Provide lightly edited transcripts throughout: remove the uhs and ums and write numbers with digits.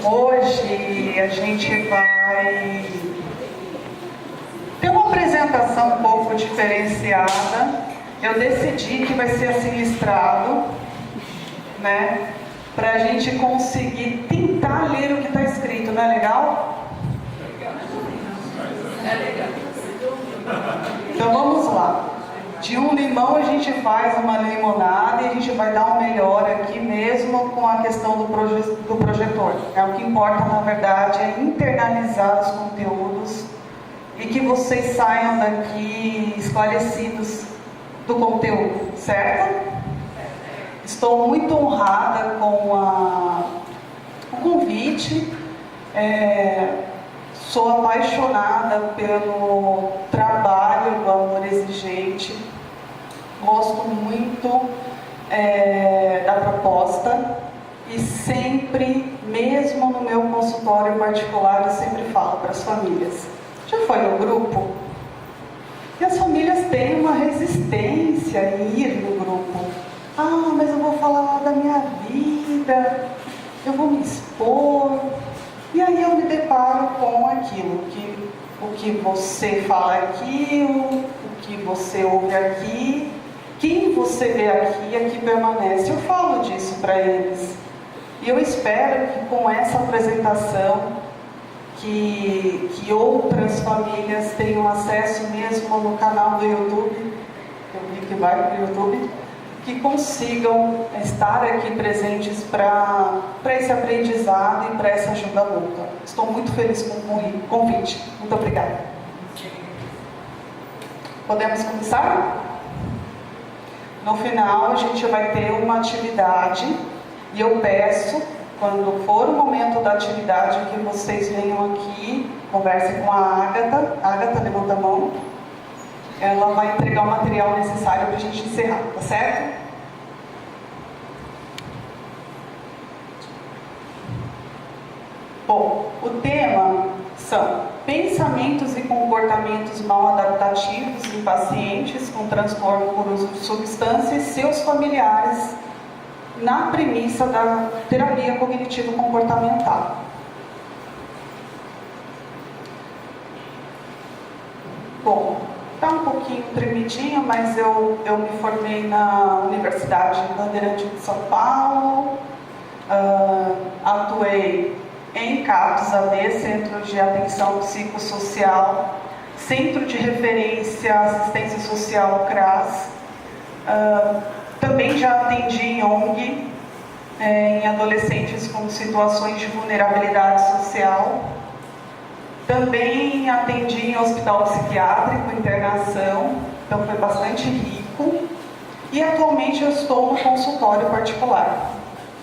Hoje a gente vai ter uma apresentação um pouco diferenciada. Eu decidi que vai ser assim listrado, né? Para a gente conseguir tentar ler o que está escrito, não é legal? É legal. Então vamos lá. De um limão a gente faz uma limonada e a gente vai dar um melhor aqui mesmo com a questão do projetor. O que importa na verdade é internalizar os conteúdos e que vocês saiam daqui esclarecidos do conteúdo, certo? Estou muito honrada com o convite. Sou apaixonada pelo trabalho do Amor Exigente. Gosto muito da proposta e sempre, mesmo no meu consultório particular, eu sempre falo para as famílias. Já foi no grupo? E as famílias têm uma resistência em ir no grupo. Ah, mas eu vou falar da minha vida, eu vou me expor. E aí eu me deparo com aquilo, o que você fala aqui, o que você ouve aqui, quem você vê aqui, aqui permanece. Eu falo disso para eles. E eu espero que com essa apresentação, que outras famílias tenham acesso mesmo no canal do YouTube, eu vi que vai para o YouTube, que consigam estar aqui presentes para esse aprendizado e para essa ajuda mútua. Estou muito feliz com o convite. Muito obrigada. Podemos começar? No final, a gente vai ter uma atividade e eu peço, quando for o momento da atividade, que vocês venham aqui, conversem com a Ágata. Ágata, levanta a mão. Ela vai entregar o material necessário para a gente encerrar, tá certo? Bom, o tema são pensamentos e comportamentos mal adaptativos em pacientes com transtorno por uso de substâncias e seus familiares na premissa da terapia cognitivo-comportamental. Bom, está um pouquinho tremidinho, mas eu me formei na Universidade Bandeirante de São Paulo, atuei em CAPS AD, Centro de Atenção Psicossocial, Centro de Referência Assistência Social CRAS, também já atendi em ONG, em adolescentes com situações de vulnerabilidade social. Também atendi em hospital psiquiátrico, internação, então foi bastante rico. E atualmente eu estou no consultório particular.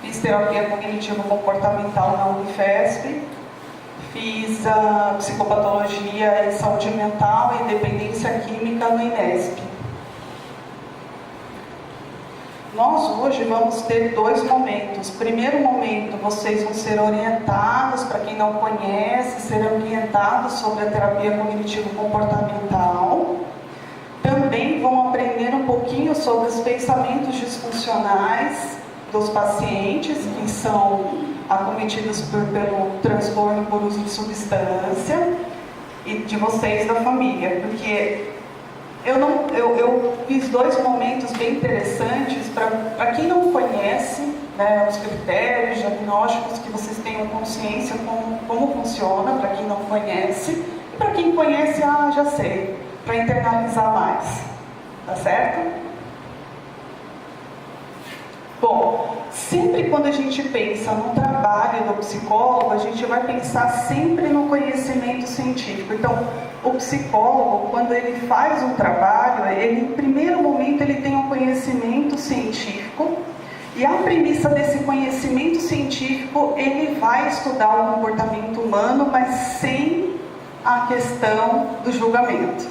Fiz terapia cognitivo-comportamental na Unifesp, fiz a psicopatologia em saúde mental e dependência química no INESP. Nós hoje vamos ter dois momentos. Primeiro momento, vocês vão ser orientados, para quem não conhece, ser orientados sobre a terapia cognitivo-comportamental. Também vão aprender um pouquinho sobre os pensamentos disfuncionais dos pacientes que são acometidos pelo transtorno por uso de substância e de vocês da família, porque eu fiz dois momentos bem interessantes para quem não conhece, né, os critérios diagnósticos, que vocês tenham consciência como funciona, para quem não conhece, e para quem conhece, já sei, para internalizar mais, tá certo? Bom, sempre quando a gente pensa no trabalho do psicólogo, a gente vai pensar sempre no conhecimento científico. Então, o psicólogo, quando ele faz um trabalho, ele, em primeiro momento, ele tem um conhecimento científico, e a premissa desse conhecimento científico, ele vai estudar o comportamento humano, mas sem a questão do julgamento.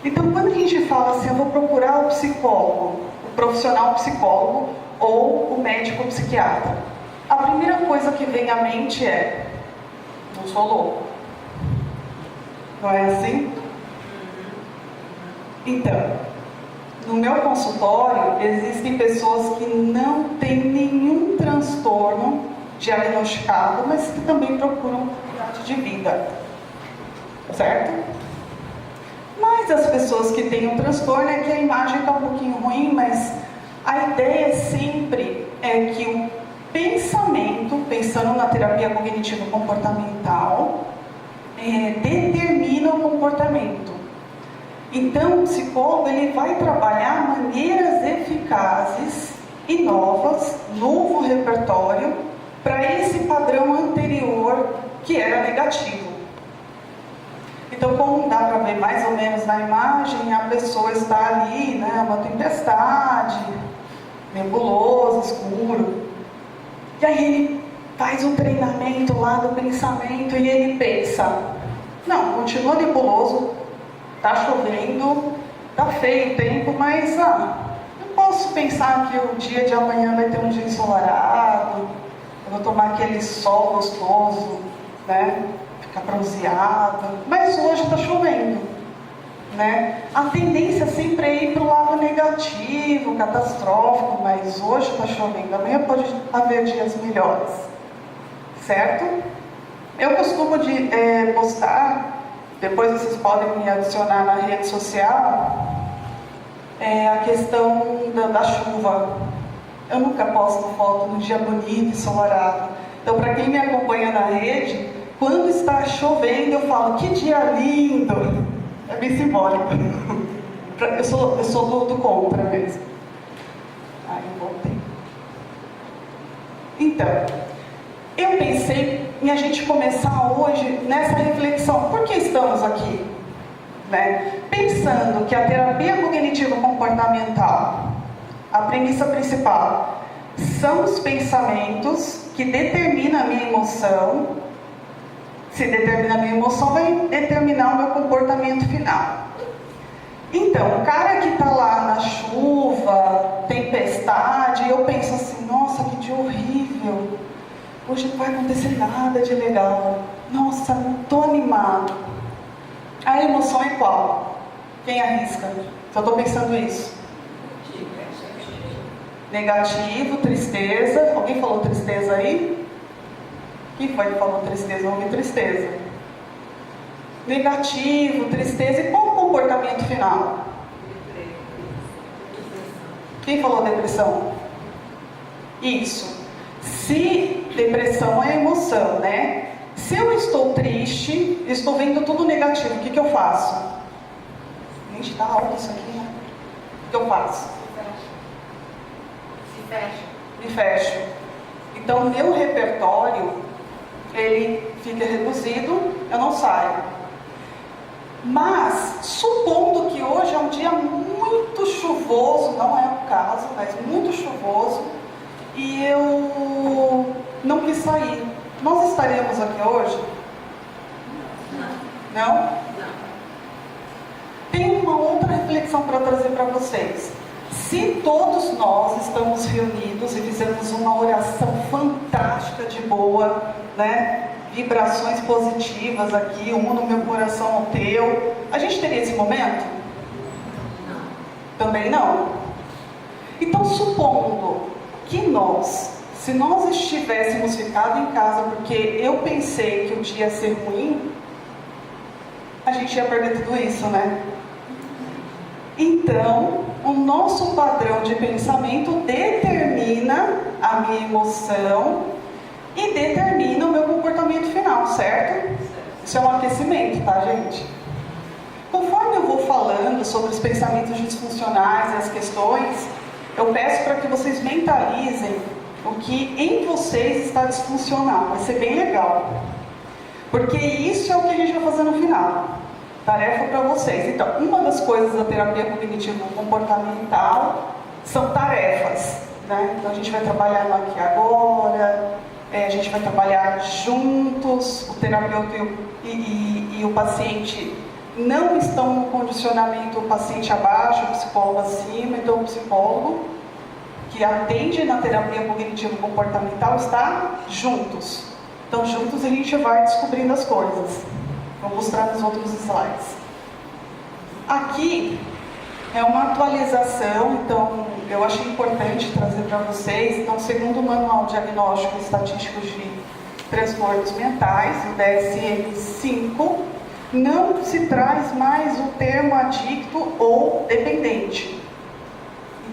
Então, quando a gente fala assim, eu vou procurar o psicólogo, o profissional psicólogo, ou o médico psiquiatra, a primeira coisa que vem à mente é: não sou louco. Não é assim? Então, no meu consultório existem pessoas que não têm nenhum transtorno diagnosticado, mas que também procuram qualidade de vida, certo? Mas as pessoas que têm um transtorno, é que a imagem está um pouquinho ruim, mas a ideia sempre é que o pensamento, pensando na terapia cognitivo-comportamental, determina o comportamento. Então, o psicólogo ele vai trabalhar maneiras eficazes e novas, novo repertório, para esse padrão anterior que era negativo. Então, como dá para ver mais ou menos na imagem, a pessoa está ali, né, uma tempestade, nebuloso, escuro. E aí ele faz um treinamento lá do pensamento e ele pensa, não, continua nebuloso, está chovendo, está feio o tempo, mas eu posso pensar que o dia de amanhã vai ter um dia ensolarado, eu vou tomar aquele sol gostoso, né? Ficar bronzeado, mas hoje está chovendo, né? A tendência sempre é ir para o lado negativo, catastrófico, mas hoje está chovendo, amanhã pode haver dias melhores, certo? Eu costumo postar, depois vocês podem me adicionar na rede social, a questão da chuva. Eu nunca posto foto num dia bonito, ensolarado. Então, para quem me acompanha na rede, quando está chovendo, eu falo, que dia lindo! É bem simbólico. Eu sou do contra mesmo. Aí eu voltei. Então, eu pensei em a gente começar hoje nessa reflexão. Por que estamos aqui? Né? Pensando que a terapia cognitivo-comportamental, a premissa principal, são os pensamentos que determinam a minha emoção. Se determina a minha emoção, vai determinar o meu comportamento final. Então, o cara que está lá na chuva, tempestade, eu penso assim, nossa, que dia horrível. Hoje não vai acontecer nada de legal. Nossa, não estou animado. A emoção é qual? Quem arrisca? Se eu estou pensando isso. Negativo, tristeza. Alguém falou tristeza aí? Quem foi que falou tristeza? Eu ouvi tristeza. Negativo, tristeza. E qual o comportamento final? Quem falou depressão? Isso. Se depressão é emoção, né? Se eu estou triste, estou vendo tudo negativo, o que eu faço? Gente, tá alto isso aqui, né? O que eu faço? Se fecha. Me fecho. Então, meu repertório, ele fica reduzido, eu não saio. Mas, supondo que hoje é um dia muito chuvoso, não é o caso, mas muito chuvoso, e eu não quis sair, nós estaremos aqui hoje? Não? Não? Tem uma outra reflexão para trazer para vocês. Se todos nós estamos reunidos e fizemos uma oração fantástica de boa, né? Vibrações positivas aqui, um no meu coração ao teu, a gente teria esse momento? Não. Também não. Então, supondo que se nós estivéssemos ficado em casa porque eu pensei que o dia ia ser ruim, a gente ia perder tudo isso, né? Então, o nosso padrão de pensamento determina a minha emoção e determina o meu comportamento final, certo? Isso é um aquecimento, tá, gente? Conforme eu vou falando sobre os pensamentos disfuncionais e as questões, eu peço para que vocês mentalizem o que em vocês está disfuncional. Vai ser bem legal. Porque isso é o que a gente vai fazer no final. Tarefa para vocês. Então, uma das coisas da terapia cognitivo-comportamental são tarefas, né? Então, a gente vai trabalhar no aqui e agora, a gente vai trabalhar juntos, o terapeuta e o paciente não estão no condicionamento, o paciente abaixo, o psicólogo acima, então o psicólogo que atende na terapia cognitivo-comportamental está juntos. Então, juntos a gente vai descobrindo as coisas. Vou mostrar nos outros slides. Aqui É uma atualização, então eu achei importante trazer para vocês. Então, segundo o Manual Diagnóstico e Estatístico de Transtornos Mentais, o DSM-5, não se traz mais o termo adicto ou dependente.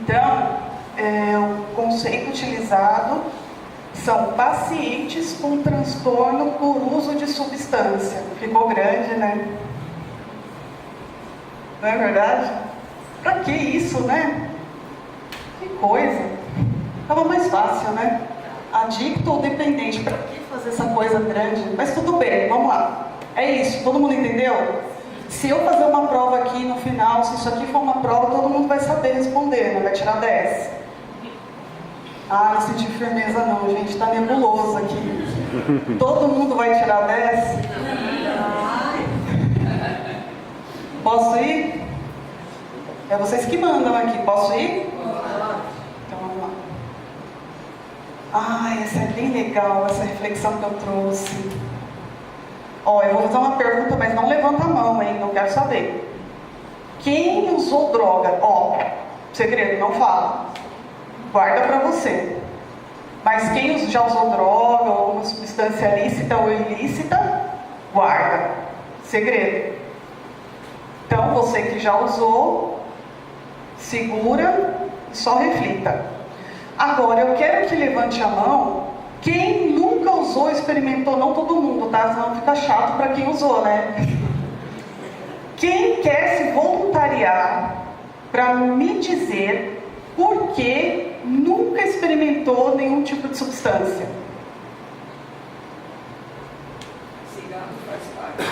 Então, o conceito utilizado são pacientes com transtorno por uso de substância. Ficou grande, né? Não é verdade? Pra que isso, né? Que coisa. Tava mais fácil, né? Adicto ou dependente. Pra que fazer essa coisa grande? Mas tudo bem, vamos lá. É isso, todo mundo entendeu? Se eu fazer uma prova aqui no final, se isso aqui for uma prova, todo mundo vai saber responder, né? Vai tirar 10. Ah, não senti firmeza não, gente. Tá nebuloso aqui. Todo mundo vai tirar 10? Posso ir? É vocês que mandam aqui. Posso ir? Então vamos lá. Ah, essa é bem legal, essa reflexão que eu trouxe. Ó, eu vou fazer uma pergunta, mas não levanta a mão, hein? Não quero saber. Quem usou droga? Ó, segredo, não fala. Guarda pra você. Mas quem já usou droga ou alguma substância lícita ou ilícita, guarda. Segredo. Então, você que já usou, segura e só reflita. Agora, eu quero que levante a mão quem nunca usou, experimentou, não todo mundo, tá? Senão fica chato para quem usou, né? Quem quer se voluntariar para me dizer por que nunca experimentou nenhum tipo de substância? Cigarro faz parte.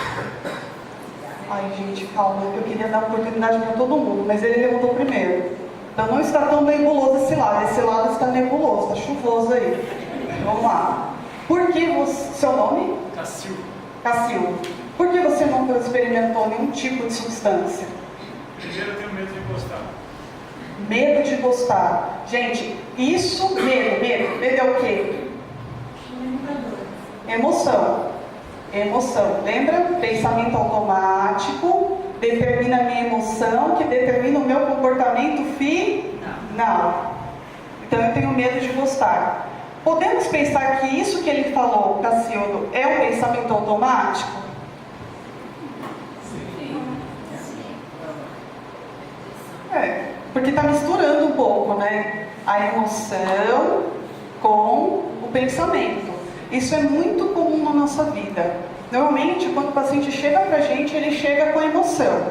Ai, gente, calma, eu queria dar oportunidade para todo mundo, mas ele levantou primeiro. Então não está tão nebuloso esse lado está nebuloso, está chuvoso aí. Vamos lá. Por que você... Seu nome? Cacil. Cacil. Por que você nunca experimentou nenhum tipo de substância? Primeiro eu tenho medo de gostar. Medo de gostar. Gente, isso, medo é o quê? Emoção. Emoção. Lembra? Pensamento automático determina a minha emoção, que determina o meu comportamento final. Então eu tenho medo de gostar. Podemos pensar que isso que ele falou, Cacildo, é um pensamento automático? Porque está misturando um pouco, né? A emoção com o pensamento. Isso é muito comum na nossa vida. Normalmente, quando o paciente chega para a gente, ele chega com a emoção.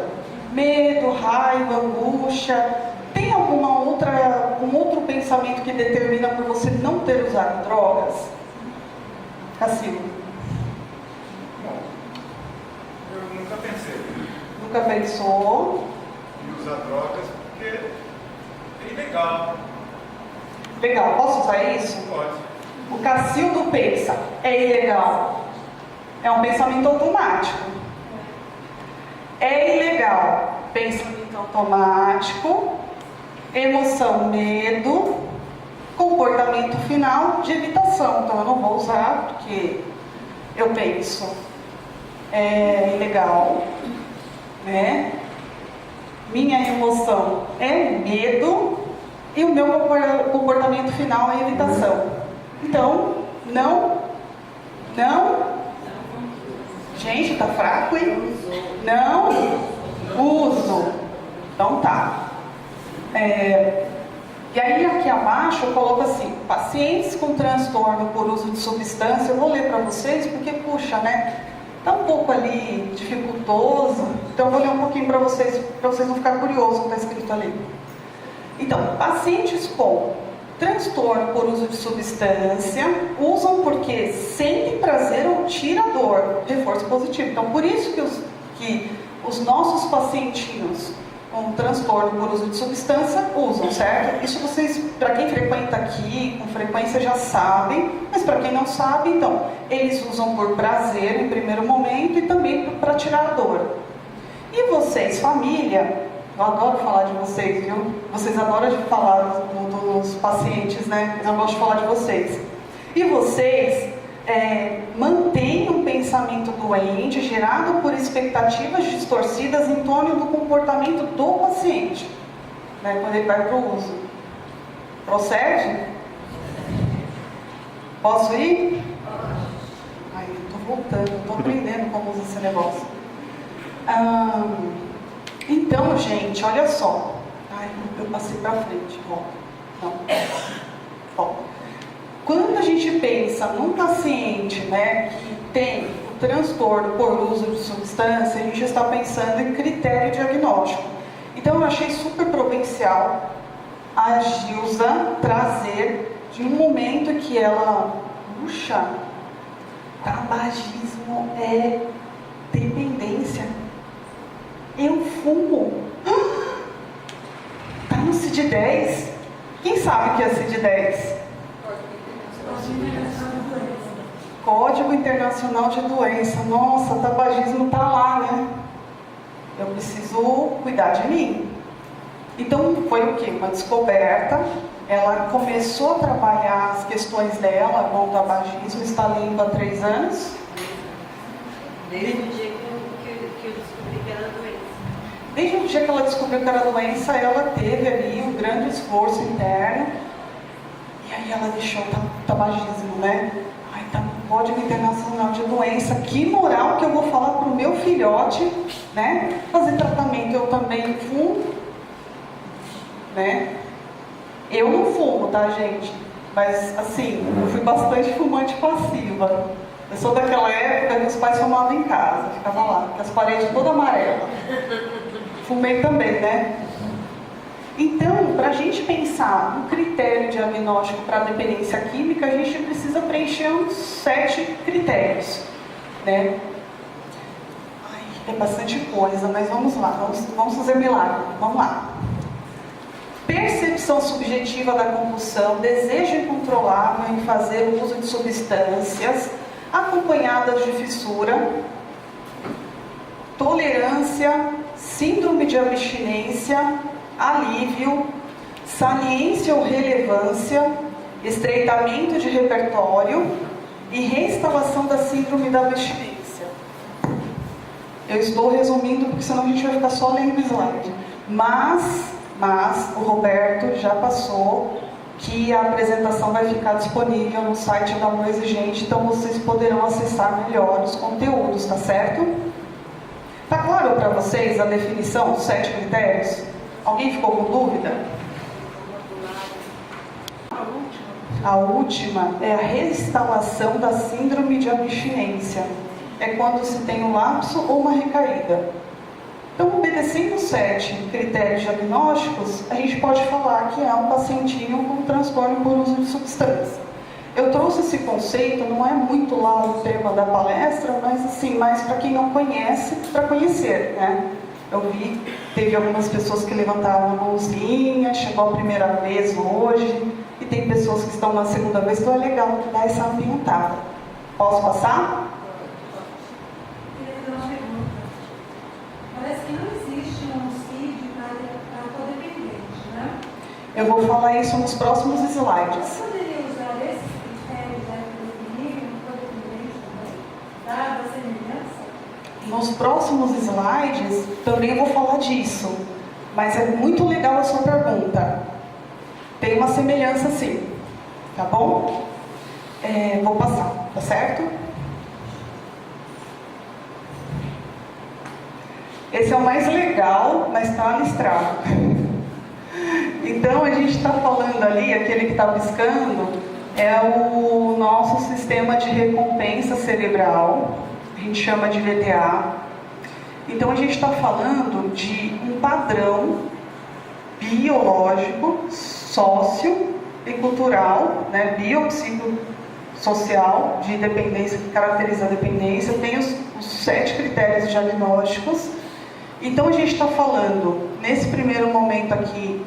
Medo, raiva, angústia. Tem um outro pensamento que determina por você não ter usado drogas? Cacildo. Bom, eu nunca pensei Nunca pensou? em usar drogas porque é ilegal. Legal, posso usar isso? Pode. O Cacildo pensa, é ilegal. É um pensamento automático. É ilegal. Pensamento automático. Emoção, medo. Comportamento final de evitação. Então eu não vou usar porque eu penso. É ilegal. Né? Minha emoção é medo. E o meu comportamento final é evitação. Então, não. Gente, tá fraco, hein? Não uso. Então tá. E aí aqui abaixo eu coloco assim, pacientes com transtorno por uso de substância. Eu vou ler para vocês porque, puxa, né? Tá um pouco ali dificultoso. Então eu vou ler um pouquinho para vocês não ficarem curiosos o que está escrito ali. Então, pacientes com transtorno por uso de substância usam porque sentem prazer ou tira dor. Reforço positivo. Então, por isso que os nossos pacientinhos com transtorno por uso de substância usam, certo? Isso vocês, para quem frequenta aqui com frequência já sabem, mas para quem não sabe, então, eles usam por prazer em primeiro momento e também para tirar a dor. E vocês, família, eu adoro falar de vocês, viu? Vocês adoram de falar dos pacientes, né? Eu gosto de falar de vocês. E vocês mantêm um pensamento doente gerado por expectativas distorcidas em torno do comportamento do paciente. né, quando ele vai para o uso. Procede? Posso ir? Ai, eu estou voltando, estou aprendendo como usa esse negócio. Então, gente, olha só. Ai, eu passei para frente. Não. Ó. Quando a gente pensa num paciente, né, que tem o transtorno por uso de substância, a gente está pensando em critério diagnóstico. Então, eu achei super providencial a Gilza trazer de um momento que ela, puxa, tabagismo é dependência. Eu fumo. Tá no CID-10. Quem sabe o que é CID-10? Código Internacional de Doença. Nossa, o tabagismo tá lá, né? Eu preciso cuidar de mim. Então, foi o quê? Uma descoberta. Ela começou a trabalhar as questões dela com o tabagismo, está limpa há 3 anos. Desde o dia que eu descobri que era doença. Desde o dia que ela descobriu que era doença, ela teve ali um grande esforço interno. E aí ela deixou o tabagismo, né? Ai, tá no Código Internacional de Doença. Que moral que eu vou falar pro meu filhote, né? Fazer tratamento, eu também fumo, né? Eu não fumo, tá, gente? Mas, assim, eu fui bastante fumante passiva. Eu sou daquela época que os pais fumavam em casa, ficava lá, com as paredes todas amarelas. Fumei também, né? Então, para a gente pensar no critério diagnóstico para dependência química, a gente precisa preencher uns 7 critérios, né? Ai, é bastante coisa, mas vamos lá, vamos fazer milagre, vamos lá. Percepção subjetiva da compulsão, desejo incontrolável em fazer uso de substâncias, acompanhadas de fissura, tolerância, síndrome de abstinência, alívio, saliência ou relevância, estreitamento de repertório e reinstalação da síndrome da abstinência. Eu estou resumindo porque senão a gente vai ficar só lendo o slide. Mas o Roberto já passou que a apresentação vai ficar disponível no site da Amor Exigente, então vocês poderão acessar melhor os conteúdos, tá certo? Tá claro para vocês a definição dos 7 critérios? Alguém ficou com dúvida? A última é a reinstalação da síndrome de abstinência. É quando se tem um lapso ou uma recaída. Então, obedecendo os 7 critérios diagnósticos, a gente pode falar que é um pacientinho com transtorno por uso de substância. Eu trouxe esse conceito, não é muito lá o tema da palestra, mas assim, mais para quem não conhece, para conhecer, né? Eu vi, teve algumas pessoas que levantaram a mãozinha, chegou a primeira vez hoje, e tem pessoas que estão na segunda vez, então é legal dar essa ambientada. Posso passar? Parece que não existe um CID para codependente, né? Eu vou falar isso nos próximos slides. Você poderia usar esses critérios no codependente também? Dada a semelhança? Nos próximos slides também vou falar disso, mas é muito legal a sua pergunta. Tem uma semelhança sim, tá bom? Vou passar, tá certo? Esse é o mais legal, mas está listrado. Então, a gente está falando ali, aquele que está piscando, é o nosso sistema de recompensa cerebral, a gente chama de VDA. Então, a gente está falando de um padrão biológico, sócio e cultural, né, biopsicossocial de dependência, que caracteriza a dependência. Tem os 7 critérios diagnósticos. Então, a gente está falando, nesse primeiro momento aqui,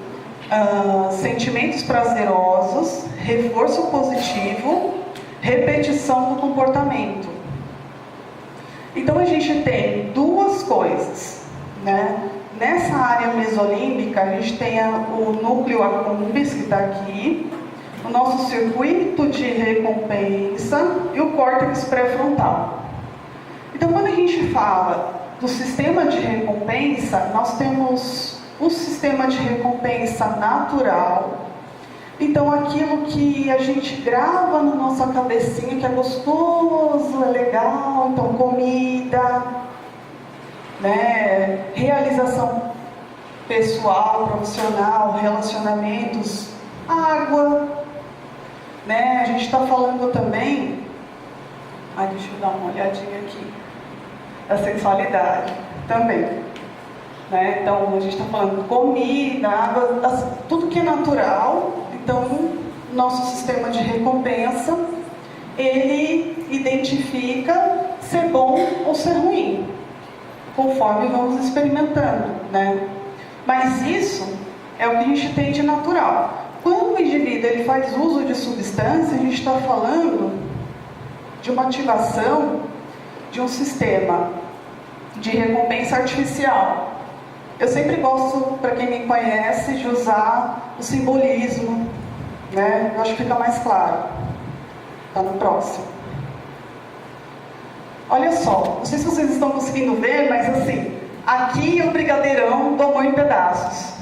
sentimentos prazerosos, reforço positivo, repetição do comportamento. Então, a gente tem 2 coisas, né? Nessa área mesolímbica, a gente tem o núcleo accumbens, que está aqui, o nosso circuito de recompensa e o córtex pré-frontal. Então, quando a gente fala do sistema de recompensa, nós temos o sistema de recompensa natural. Então, aquilo que a gente grava na nossa cabecinha, que é gostoso, é legal, então comida, né? Realização pessoal, profissional, relacionamentos, água, né? A gente está falando também, deixa eu dar uma olhadinha aqui, da sexualidade também, né? Então, a gente está falando comida, água, tudo que é natural. Então, nosso sistema de recompensa, ele identifica ser bom ou ser ruim, conforme vamos experimentando, né? Mas isso é o que a gente tem de natural. Quando o indivíduo ele faz uso de substância, a gente está falando de uma ativação de um sistema de recompensa artificial. Eu sempre gosto, para quem me conhece, de usar o simbolismo, né? Eu acho que fica mais claro. Está no próximo. Olha só, não sei se vocês estão conseguindo ver, mas assim, aqui é o brigadeirão do amor em pedaços.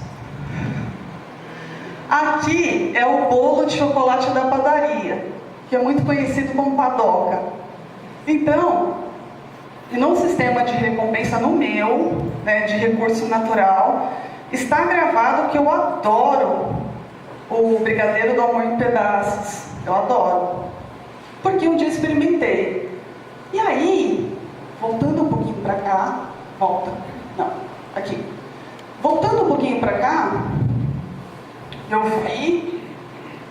Aqui é o bolo de chocolate da padaria, que é muito conhecido como padoca. Então, no sistema de recompensa no meu, né, de recurso natural, está gravado que eu adoro o brigadeiro do amor em pedaços. Eu adoro. Porque um dia experimentei. E aí, voltando um pouquinho para cá, voltando um pouquinho para cá, eu vi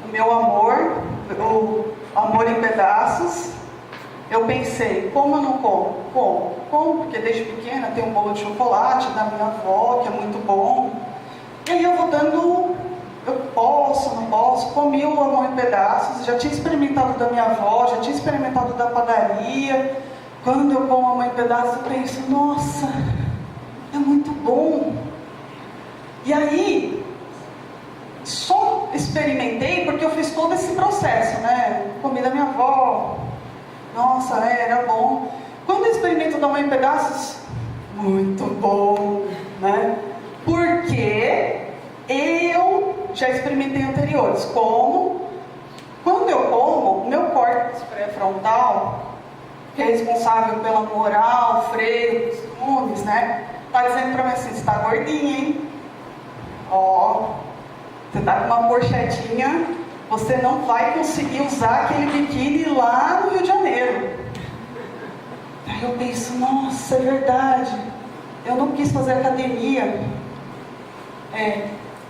o meu amor, o amor em pedaços. Eu pensei, como eu não como? Como, porque desde pequena tem um bolo de chocolate da minha avó, que é muito bom. E aí eu vou dando, eu posso, não posso, comi o amor em pedaços, já tinha experimentado da minha avó, já tinha experimentado da padaria. Quando eu como amor em pedaços, eu penso, nossa, é muito bom. E aí, só experimentei porque eu fiz todo esse processo, né? Comi da minha avó. Nossa, era bom. Quando eu experimento dar uma em pedaços, muito bom, né? Porque eu já experimentei anteriores. Como? Quando eu como, o meu córtex pré-frontal, que é responsável pela moral, freio, costumes, né? Tá dizendo pra mim assim, você tá gordinha, hein? Ó, você tá com uma porchetinha, você não vai conseguir usar aquele biquíni lá no Rio de Janeiro. Aí eu penso, nossa, é verdade. Eu não quis fazer academia.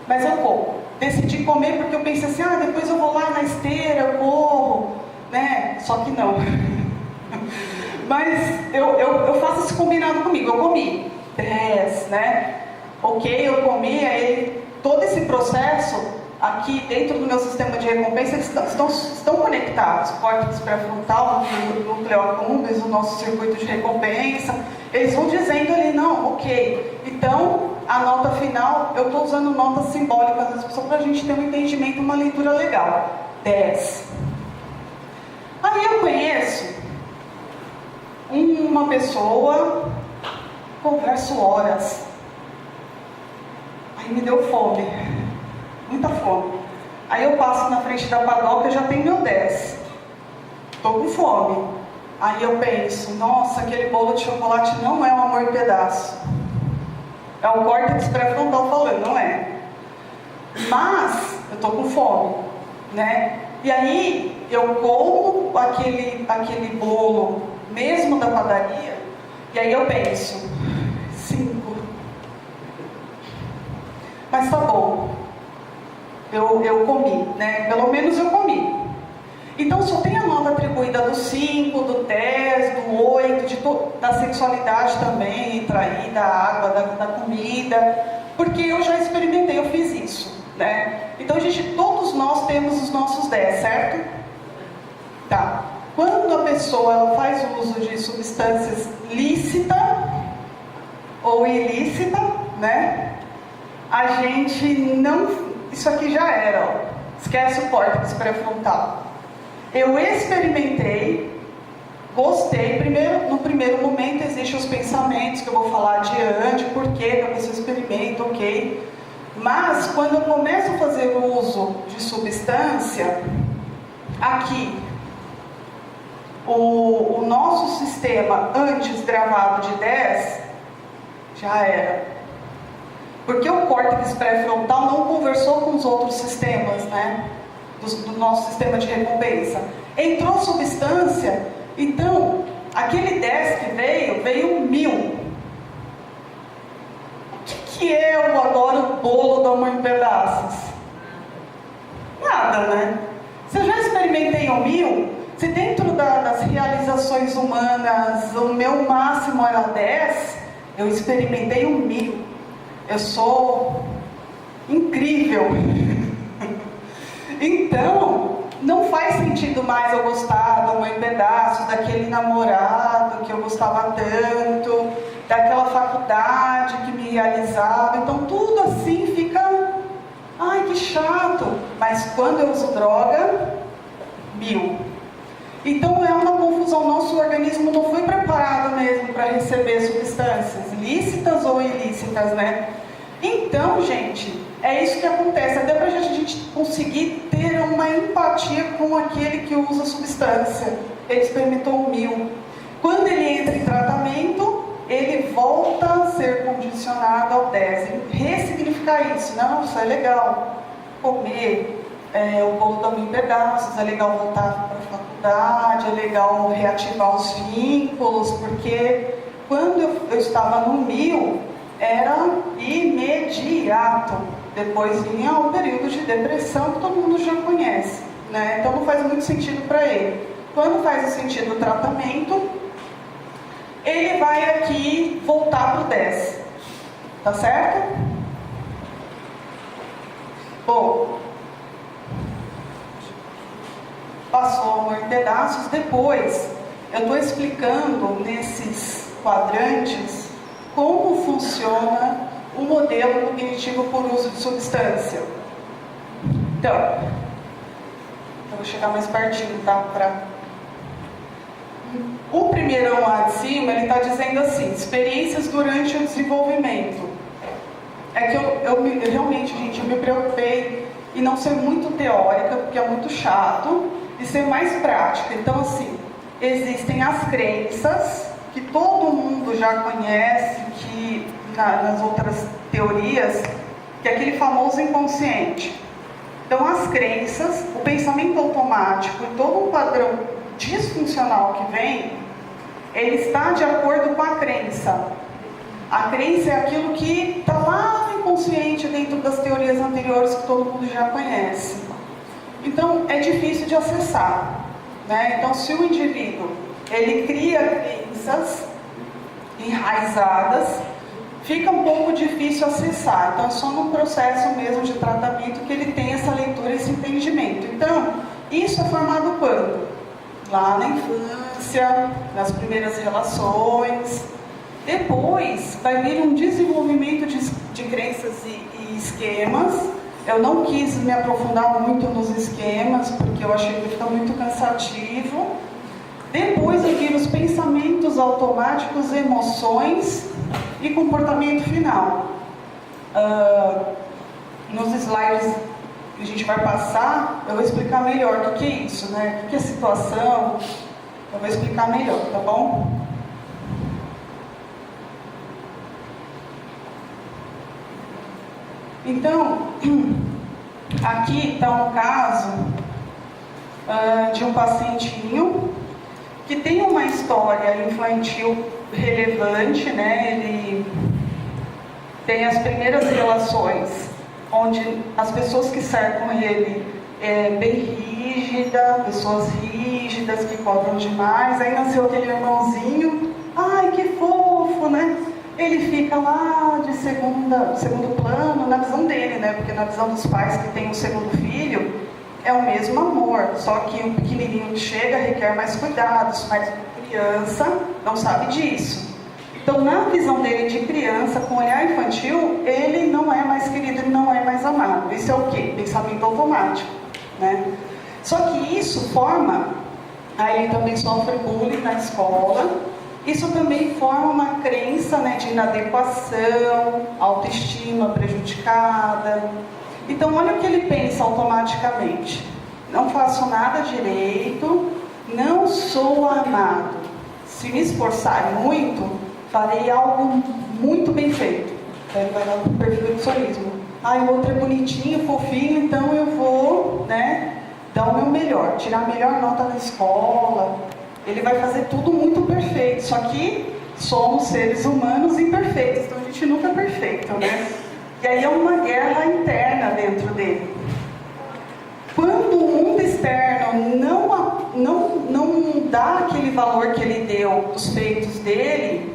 Mas eu como. Decidi comer porque eu pensei assim, depois eu vou lá na esteira, eu corro, né? Só que não. Mas eu faço esse combinado comigo. Eu comi 10, né? Ok, eu comi, aí todo esse processo aqui dentro do meu sistema de recompensa, eles estão conectados. Córtex pré-frontal, núcleo accumbens, o nosso circuito de recompensa. Eles vão dizendo ali, não, ok. Então, a nota final, eu estou usando notas simbólicas só para a gente ter um entendimento, uma leitura legal. 10. Aí eu conheço uma pessoa, converso horas. Aí me deu fome. Muita fome. Aí eu passo na frente da padoca e já tenho meu 10. Estou com fome. Aí eu penso, nossa, aquele bolo de chocolate não é um amor em pedaço. É o córtex pré-frontal falando, não é. Mas eu estou com fome, né? E aí eu como aquele bolo mesmo da padaria, e aí eu penso, 5. Mas tá bom. Eu comi, né? Pelo menos eu comi. Então só tem a nota atribuída do 5, do 10, do 8, da sexualidade também, entra aí, da água, da comida, porque eu já experimentei, eu fiz isso, né? Então todos nós temos os nossos 10, certo? Tá. Quando a pessoa ela faz uso de substâncias lícita ou ilícita, né? A gente não... Isso aqui já era, ó. Esquece o córtex pré-frontal. Eu experimentei, gostei. No primeiro momento existem os pensamentos que eu vou falar adiante, por que a pessoa experimenta, ok. Mas quando eu começo a fazer uso de substância, aqui, o nosso sistema antes gravado de 10, já era. Porque o córtex pré-frontal não conversou com os outros sistemas, né? Do nosso sistema de recompensa. Entrou substância, então, aquele 10 que veio 1000. O que é agora o bolo do amor em pedaços? Nada, né? Se eu já experimentei o 1000, se dentro das realizações humanas o meu máximo era 10, eu experimentei o 1000. Eu sou incrível. Então, não faz sentido mais eu gostar do amor em pedaços, daquele namorado que eu gostava tanto, daquela faculdade que me realizava. Então, tudo assim fica, ai, que chato. Mas quando eu uso droga, 1000. Então, é uma confusão. Nosso organismo não foi preparado mesmo para receber substâncias lícitas ou ilícitas, né? Então, gente, é isso que acontece. Até para a gente conseguir ter uma empatia com aquele que usa substância. Ele experimentou 1000. Quando ele entra em tratamento, ele volta a ser condicionado ao 10. Ressignificar isso. Não, isso é legal. Comer o bolo do amor em pedaços, é legal voltar para a faculdade, é legal reativar os vínculos, porque quando eu estava no 1000, era imediato. Depois vinha um período de depressão que todo mundo já conhece, né? Então não faz muito sentido para ele. Quando faz o sentido o tratamento, ele vai aqui voltar para o 10. Tá certo? Bom, passou o amor em pedaços. Depois, eu estou explicando nesses quadrantes como funciona o modelo cognitivo por uso de substância. Então, eu vou chegar mais pertinho, tá? O primeirão lá de cima, ele está dizendo assim, experiências durante o desenvolvimento. É que eu realmente, gente, eu me preocupei em não ser muito teórica, porque é muito chato, e ser mais prática. Então, assim, existem as crenças, que todo mundo já conhece, que nas outras teorias, que é aquele famoso inconsciente. Então, as crenças, o pensamento automático e todo um padrão disfuncional que vem, ele está de acordo com a crença. A crença é aquilo que está lá no inconsciente, dentro das teorias anteriores que todo mundo já conhece. Então, é difícil de acessar, né? Então, se o indivíduo ele cria crenças enraizadas, fica um pouco difícil acessar. Então, é só no processo mesmo de tratamento que ele tem essa leitura, esse entendimento. Então, isso é formado quando? Lá na infância, nas primeiras relações. Depois, vai vir um desenvolvimento de crenças e esquemas. Eu não quis me aprofundar muito nos esquemas, porque eu achei que fica muito cansativo. Depois vai vir os pensamentos automáticos, emoções e comportamento final. Nos slides que a gente vai passar, eu vou explicar melhor o que é isso, né? O que é situação, eu vou explicar melhor, tá bom? Então, aqui está um caso de um pacientinho que tem uma história infantil relevante, né? Ele tem as primeiras relações onde as pessoas que cercam ele é bem rígida, pessoas rígidas que cobram demais. Aí nasceu aquele irmãozinho, ai que fofo, né? Ele fica lá de segundo plano, na visão dele, né? Porque na visão dos pais que tem um segundo filho, é o mesmo amor, só que o pequenininho que chega requer mais cuidados, mas criança não sabe disso. Então, na visão dele de criança, com olhar infantil, ele não é mais querido, ele não é mais amado. Isso é o quê? Pensamento automático, né? Só que isso forma Aí ele também sofre bullying na escola. Isso também forma uma crença, né, de inadequação, autoestima prejudicada. Então, olha o que ele pensa automaticamente. Não faço nada direito, não sou amado. Se me esforçar muito, farei algo muito bem feito. Aí vai lá para o perfeccionismo. O outro é bonitinho, fofinho, então eu vou, né, dar o meu melhor, tirar a melhor nota na escola. Ele vai fazer tudo muito perfeito, só que somos seres humanos imperfeitos, então a gente nunca é perfeito, né? E aí é uma guerra interna dentro dele. Quando o mundo externo não dá aquele valor que ele deu dos feitos dele,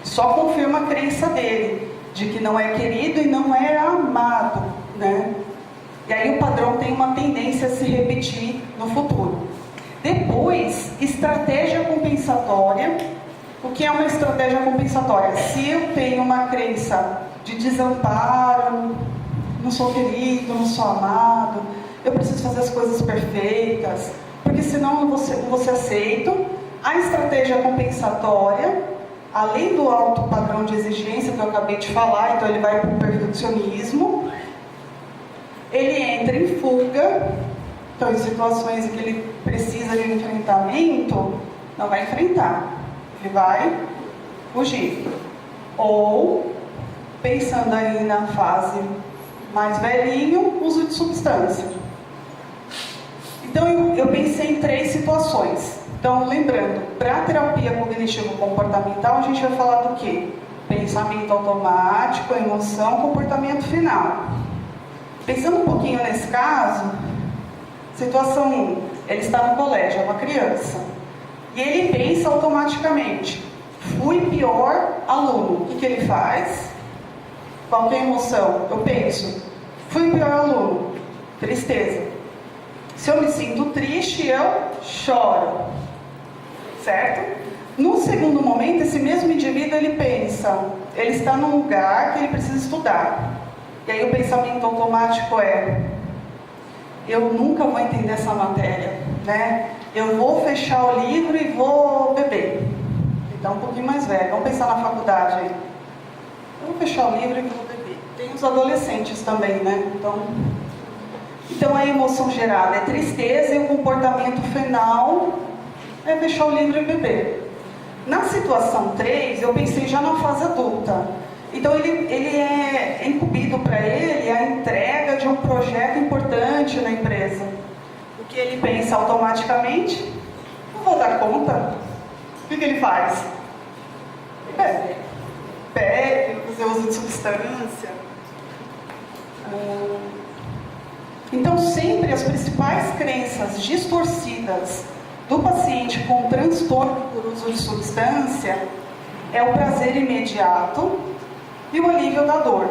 só confirma a crença dele, de que não é querido e não é amado, né? E aí o padrão tem uma tendência a se repetir no futuro. Depois, estratégia compensatória. O que é uma estratégia compensatória? Se eu tenho uma crença de desamparo, não sou querido, não sou amado, eu preciso fazer as coisas perfeitas, porque senão eu não vou ser aceito. A estratégia compensatória, além do alto padrão de exigência que eu acabei de falar, então ele vai para o perfeccionismo, ele entra em fuga. Então, em situações em que ele precisa de enfrentamento, não vai enfrentar, ele vai fugir. Ou, pensando aí na fase mais velhinho, uso de substância. Então, eu pensei em 3 situações. Então, lembrando, para a terapia cognitivo-comportamental, a gente vai falar do quê? Pensamento automático, emoção, comportamento final. Pensando um pouquinho nesse caso, situação 1, ele está no colégio, é uma criança. E ele pensa automaticamente, fui pior aluno. O que ele faz? Qual que é a emoção? Eu penso, fui pior aluno. Tristeza. Se eu me sinto triste, eu choro. Certo? No segundo momento, esse mesmo indivíduo, ele pensa, ele está num lugar que ele precisa estudar. E aí o pensamento automático é, eu nunca vou entender essa matéria, né? Eu vou fechar o livro e vou beber. Então, um pouquinho mais velho, vamos pensar na faculdade aí. Eu vou fechar o livro e vou beber. Tem os adolescentes também, né? Então a emoção gerada é tristeza e o comportamento final é fechar o livro e beber. Na situação 3, eu pensei já na fase adulta. Então ele é incumbido para ele a entrega de um projeto importante na empresa. O que ele pensa automaticamente? Não vou dar conta. O que ele faz? Bebe, fazer uso de substância. Então sempre as principais crenças distorcidas do paciente com transtorno por uso de substância é o prazer imediato e o alívio da dor,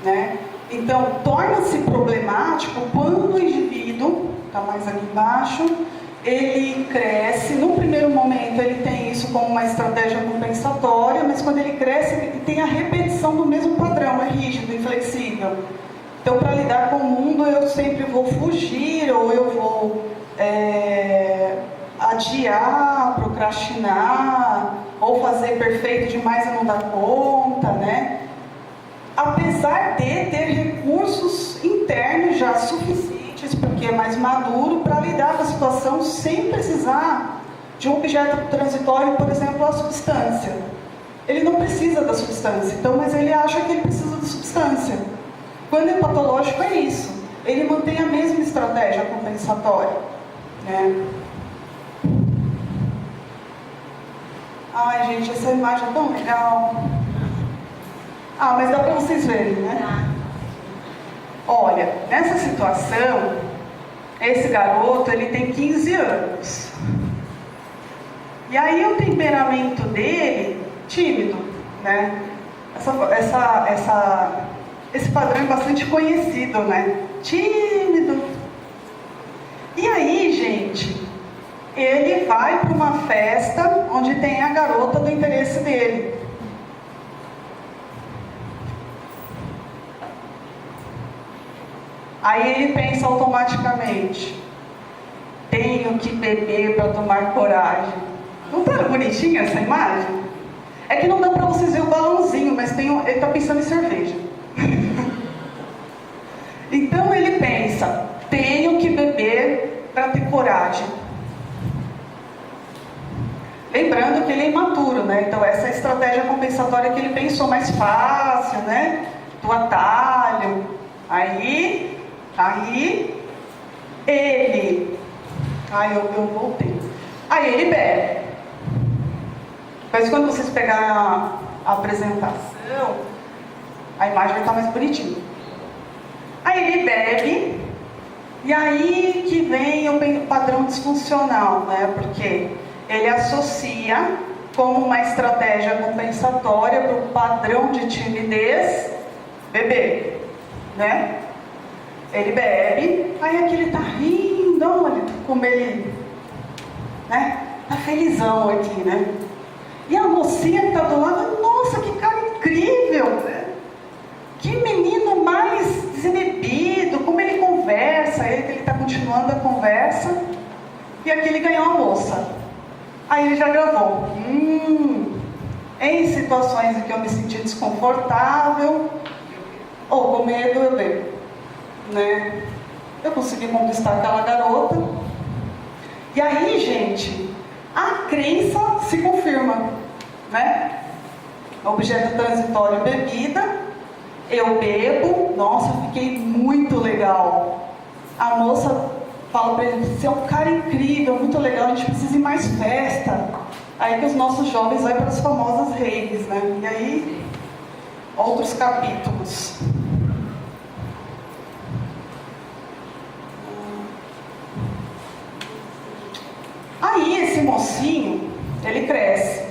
né? Então, torna-se problemático quando o indivíduo, está mais aqui embaixo, ele cresce, no primeiro momento ele tem isso como uma estratégia compensatória, mas quando ele cresce, ele tem a repetição do mesmo padrão, é rígido, inflexível. Então, para lidar com o mundo, eu sempre vou fugir, ou eu vou adiar, procrastinar, ou fazer perfeito demais e não dar conta, né? Apesar de ter recursos internos já suficientes, porque é mais maduro, para lidar com a situação sem precisar de um objeto transitório, por exemplo, a substância. Ele não precisa da substância, então, mas ele acha que ele precisa da substância. Quando é patológico é isso, ele mantém a mesma estratégia compensatória, né? Ai, gente, essa imagem é tão legal. Mas dá para vocês verem, né? Olha, nessa situação, esse garoto, ele tem 15 anos. E aí o temperamento dele, tímido, né? Esse padrão é bastante conhecido, né? Tímido. E aí, gente, ele vai para uma festa onde tem a garota do interesse dele. Aí ele pensa automaticamente, tenho tenho que beber para tomar coragem. Não tá bonitinha essa imagem? É que não dá para vocês ver o balãozinho, mas ele está pensando em cerveja. Então ele pensa, tenho que beber para ter coragem. Lembrando que ele é imaturo, né? Então essa é a estratégia compensatória que ele pensou mais fácil, né? Do atalho. Aí ele... eu voltei. Aí ele bebe. Mas quando vocês pegarem a apresentação, a imagem vai estar mais bonitinha. Aí ele bebe, e aí que vem o padrão disfuncional, né? Porque ele associa como uma estratégia compensatória para o padrão de timidez beber, né? Ele bebe, aí aqui ele tá rindo, olha como ele, né? Tá felizão aqui, né? E a mocinha que tá do lado, nossa, que cara incrível, né? Que menino mais desinibido, como ele conversa, ele tá continuando a conversa, e aqui ele ganhou a moça. Aí ele já gravou. Em situações em que eu me senti desconfortável ou com medo, eu bebo, né? Eu consegui conquistar aquela garota. E aí, gente, a crença se confirma, né? Objeto transitório, bebida. Eu bebo. Nossa, fiquei muito legal. A moça fala pra ele, você é um cara incrível, muito legal, a gente precisa ir mais festa. Aí que os nossos jovens vão para as famosas raves, né? E aí, outros capítulos. Aí esse mocinho, ele cresce.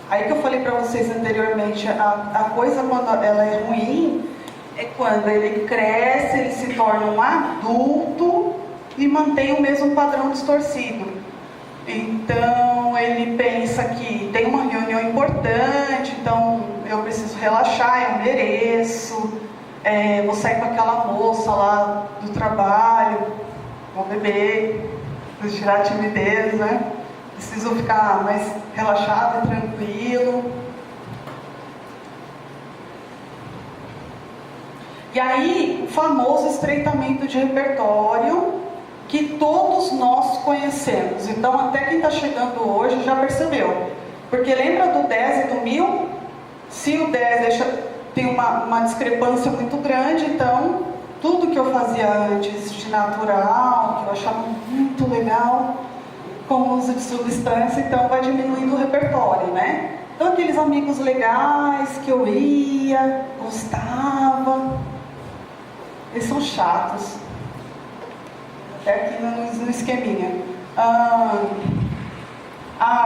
Aí que eu falei para vocês anteriormente, a coisa quando ela é ruim, é quando ele cresce, ele se torna um adulto e mantém o mesmo padrão distorcido. Então ele pensa que tem uma reunião importante, então eu preciso relaxar, eu mereço, vou sair com aquela moça lá do trabalho, vou beber, preciso tirar a timidez, né? Preciso ficar mais relaxado e tranquilo. E aí, o famoso estreitamento de repertório que todos nós conhecemos. Então, até quem está chegando hoje já percebeu. Porque lembra do 10 e do 1000? Se o 10 tem uma discrepância muito grande, então, tudo que eu fazia antes de natural, que eu achava muito legal, como uso de substância, então vai diminuindo o repertório, né? Então, aqueles amigos legais que eu ia, gostava, eles são chatos. Até aqui no esqueminha.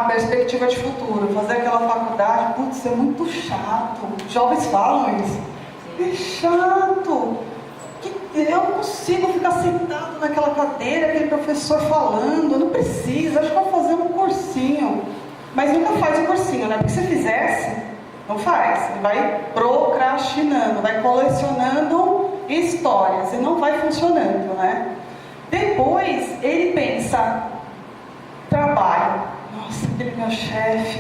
Perspectiva de futuro, fazer aquela faculdade, putz, é muito chato. Jovens falam isso. É chato. Eu não consigo ficar sentado naquela cadeira, aquele professor falando, não precisa, acho que vou fazer um cursinho. Mas nunca faz o cursinho, né? Porque se fizesse, não faz. Você vai procrastinando, vai colecionando histórias e não vai funcionando, né? Depois ele pensa, trabalho. Nossa, aquele meu chefe,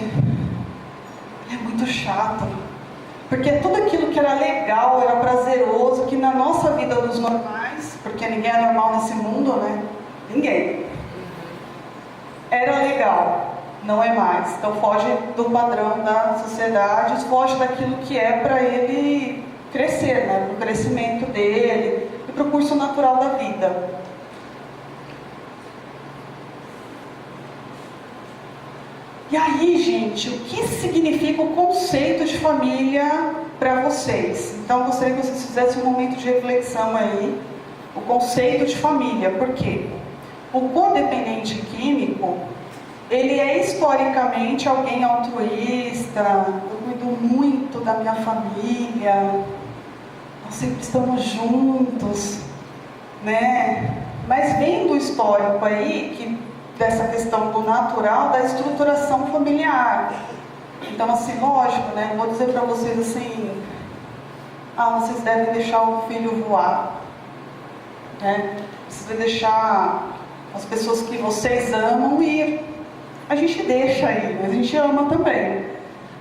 ele é muito chato. Porque tudo aquilo que era legal, era prazeroso, que na nossa vida dos normais, porque ninguém é normal nesse mundo, né? Ninguém. Era legal, não é mais. Então foge do padrão da sociedade, foge daquilo que é para ele crescer, né? Para o crescimento dele e para o curso natural da vida. E aí, gente, o que significa o conceito de família para vocês? Então, eu gostaria que vocês fizessem um momento de reflexão aí, o conceito de família. Por quê? O codependente químico, ele é historicamente alguém altruísta, eu cuido muito da minha família, nós sempre estamos juntos, né? Mas vem do histórico aí, dessa questão do natural, da estruturação familiar. Então, assim, lógico, né? Vou dizer para vocês assim, vocês devem deixar o filho voar, né? Precisa deixar as pessoas que vocês amam ir. A gente deixa ir, mas a gente ama também.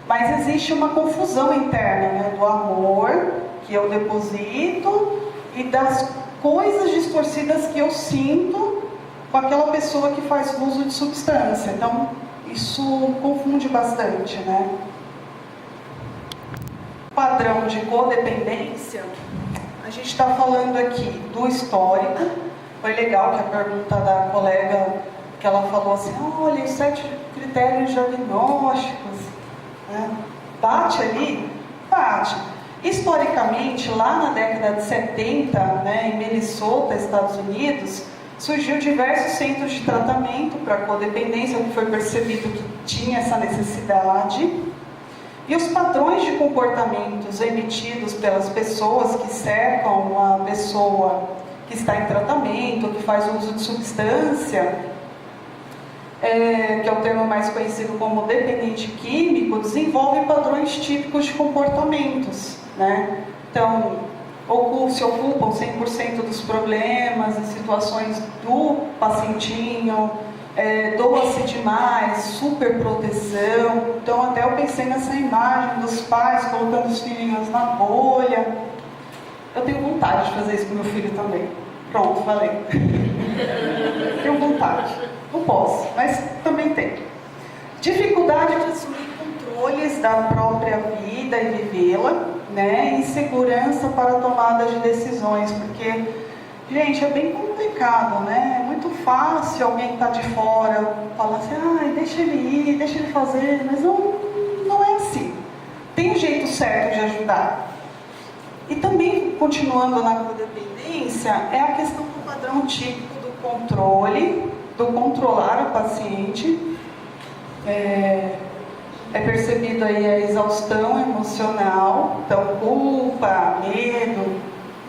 Mas existe uma confusão interna, né, do amor que eu deposito e das coisas distorcidas que eu sinto com aquela pessoa que faz uso de substância. Então, isso confunde bastante, né? Padrão de codependência, a gente está falando aqui do histórico. Foi legal que a pergunta da colega, que ela falou assim, olha, os 7 critérios diagnósticos, né? Bate ali? Bate. Historicamente, lá na década de 70, né, em Minnesota, Estados Unidos, surgiu diversos centros de tratamento para codependência, que foi percebido que tinha essa necessidade. E os padrões de comportamentos emitidos pelas pessoas que cercam uma pessoa que está em tratamento, que faz uso de substância, que é o termo mais conhecido como dependente químico, desenvolvem padrões típicos de comportamentos, né? Então, se ocupam 100% dos problemas e situações do pacientinho, doa-se demais, super proteção. Então até eu pensei nessa imagem dos pais colocando os filhinhos na bolha. Eu tenho vontade de fazer isso com meu filho também. Pronto, falei. Tenho vontade. Não posso, mas também tenho. Dificuldade de assumir controles da própria vida e vivê-la, né? Insegurança para a tomada de decisões, porque, gente, é bem complicado, né? É muito fácil alguém que está de fora falar assim, ai, deixa ele ir, deixa ele fazer, mas não é assim. Tem um jeito certo de ajudar. E também, continuando na codependência, é a questão do padrão típico do controle, do controlar o paciente. É percebido aí a exaustão emocional, então culpa, medo,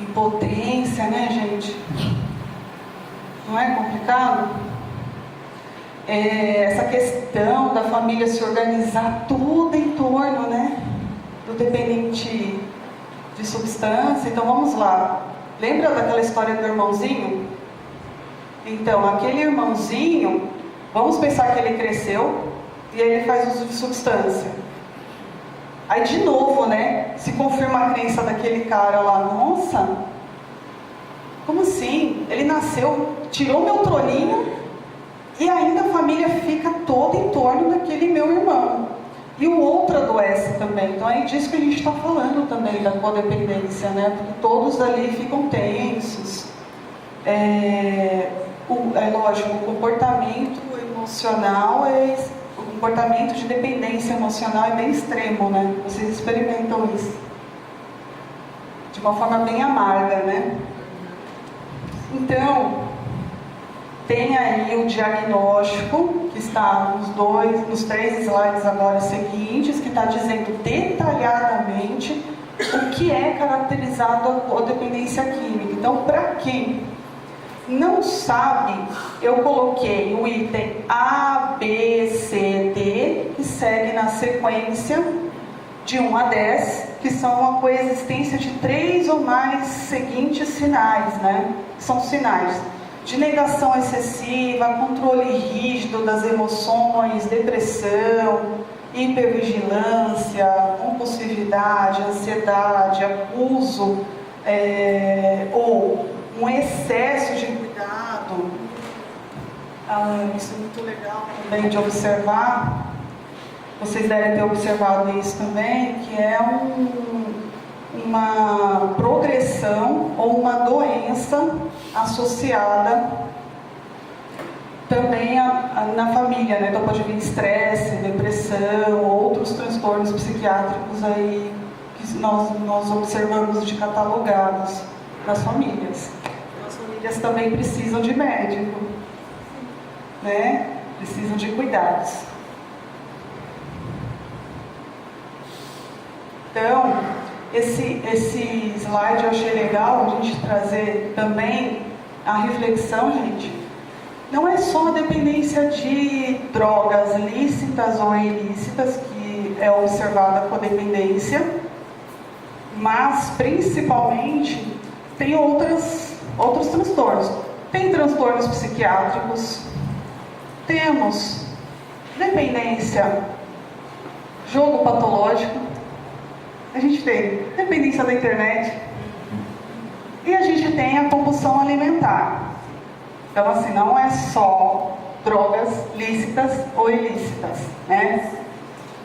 impotência, né, gente? Não é complicado? Essa questão da família se organizar tudo em torno, né, do dependente de substância. Então vamos lá. Lembra daquela história do irmãozinho? Então, aquele irmãozinho, vamos pensar que ele cresceu e ele faz uso de substância. Aí de novo, né, se confirma a crença daquele cara lá, nossa, como assim? Ele nasceu, tirou meu troninho e ainda a família fica toda em torno daquele meu irmão. E o outro adoece também. Então é disso que a gente está falando também, da codependência, né? Porque todos ali ficam tensos. Lógico, o comportamento emocional o comportamento de dependência emocional é bem extremo, né? Vocês experimentam isso de uma forma bem amarga, né? Então, tem aí o diagnóstico, que está nos 3 slides agora seguintes, que está dizendo detalhadamente o que é caracterizado a codependência química. Então, para quem não sabe, eu coloquei o item A, B, C, D, que segue na sequência de 1 a 10, que são a coexistência de 3 ou mais seguintes sinais, né? São sinais de negação excessiva, controle rígido das emoções, depressão, hipervigilância, compulsividade, ansiedade, abuso, ou um excesso de cuidado. Isso é muito legal também de observar. Vocês devem ter observado isso também, que é uma progressão ou uma doença associada também na família, né? Então pode vir estresse, depressão, outros transtornos psiquiátricos aí que nós observamos de catalogados nas famílias. As famílias também precisam de médico, né? Precisam de cuidados. Então, esse slide eu achei legal a gente trazer também a reflexão, gente. Não é só a dependência de drogas lícitas ou ilícitas que é observada a codependência, mas principalmente tem outros transtornos. tem transtornos psiquiátricos, temos dependência, jogo patológico, a gente tem dependência da internet e a gente tem a compulsão alimentar. Então, assim, não é só drogas lícitas ou ilícitas, né?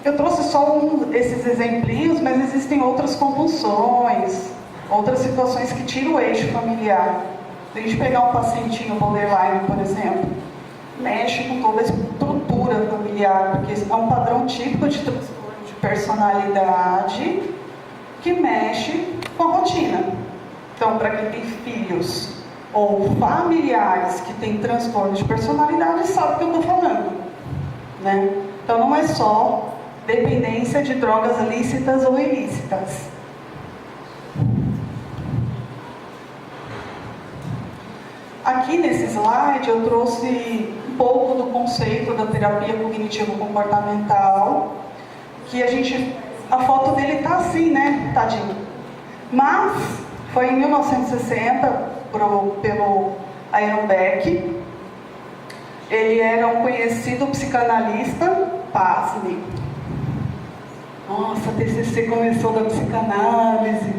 Eu trouxe só esses exemplinhos, mas existem outras compulsões, outras situações que tiram o eixo familiar. Se a gente pegar um pacientinho borderline, por exemplo, mexe com toda a estrutura familiar, porque é um padrão típico de transtorno de personalidade que mexe com a rotina. Então, para quem tem filhos ou familiares que têm transtorno de personalidade, sabe o que eu estou falando, né? Então, não é só dependência de drogas lícitas ou ilícitas. Aqui nesse slide eu trouxe um pouco do conceito da terapia cognitivo-comportamental, que a foto dele tá assim, né, tadinho. Mas foi em 1960 pelo Aaron Beck. Ele era um conhecido psicanalista, pasme. Nossa, a TCC começou da psicanálise.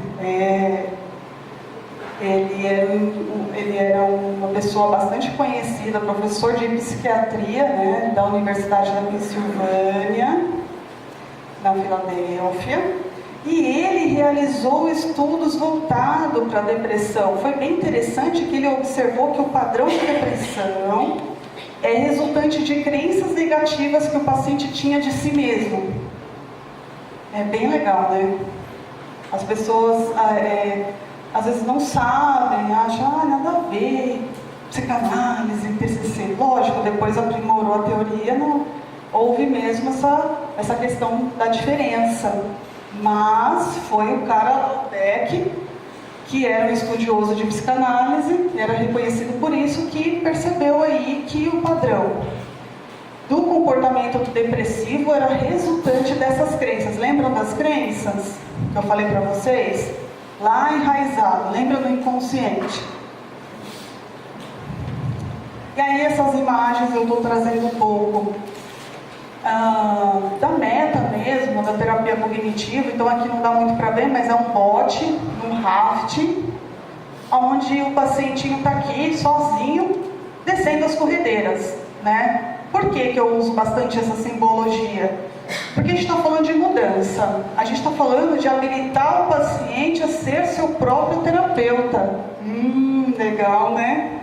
Ele era uma pessoa bastante conhecida, professor de psiquiatria, né, da Universidade da Pensilvânia, na Filadélfia, e ele realizou estudos voltados para a depressão. Foi bem interessante que ele observou que o padrão de depressão é resultante de crenças negativas que o paciente tinha de si mesmo. É bem legal, né? As pessoas às vezes não sabem, acham, nada a ver, psicanálise, TCC. Lógico, depois aprimorou a teoria, não houve mesmo essa questão da diferença. Mas foi o cara Beck, que era um estudioso de psicanálise, era reconhecido por isso, que percebeu aí que o padrão do comportamento depressivo era resultante dessas crenças. Lembram das crenças que eu falei para vocês? Lá enraizado, lembra do inconsciente? E aí essas imagens eu estou trazendo um pouco da meta mesmo, da terapia cognitiva. Então aqui não dá muito para ver, mas é um bote, um raft, onde o pacientinho está aqui sozinho, descendo as corredeiras, né? Por que eu uso bastante essa simbologia? Porque a gente está falando de mudança, a gente está falando de habilitar o paciente a ser seu próprio terapeuta. Legal, né?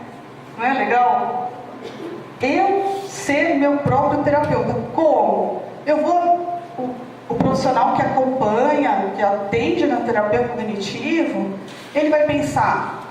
Não é legal? Eu ser meu próprio terapeuta. Como? O profissional que acompanha, que atende na terapia cognitiva, ele vai pensar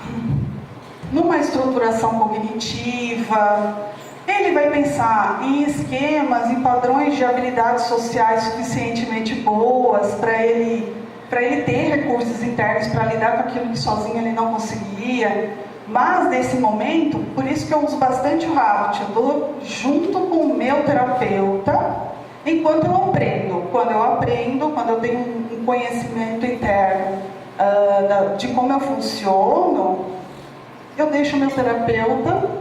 numa estruturação cognitiva, ele vai pensar em esquemas, em padrões de habilidades sociais suficientemente boas para ele ter recursos internos para lidar com aquilo que sozinho ele não conseguia. Mas nesse momento, por isso que eu uso bastante o Raft, eu estou junto com o meu terapeuta enquanto eu aprendo. Quando eu tenho um conhecimento interno de como eu funciono, eu deixo o meu terapeuta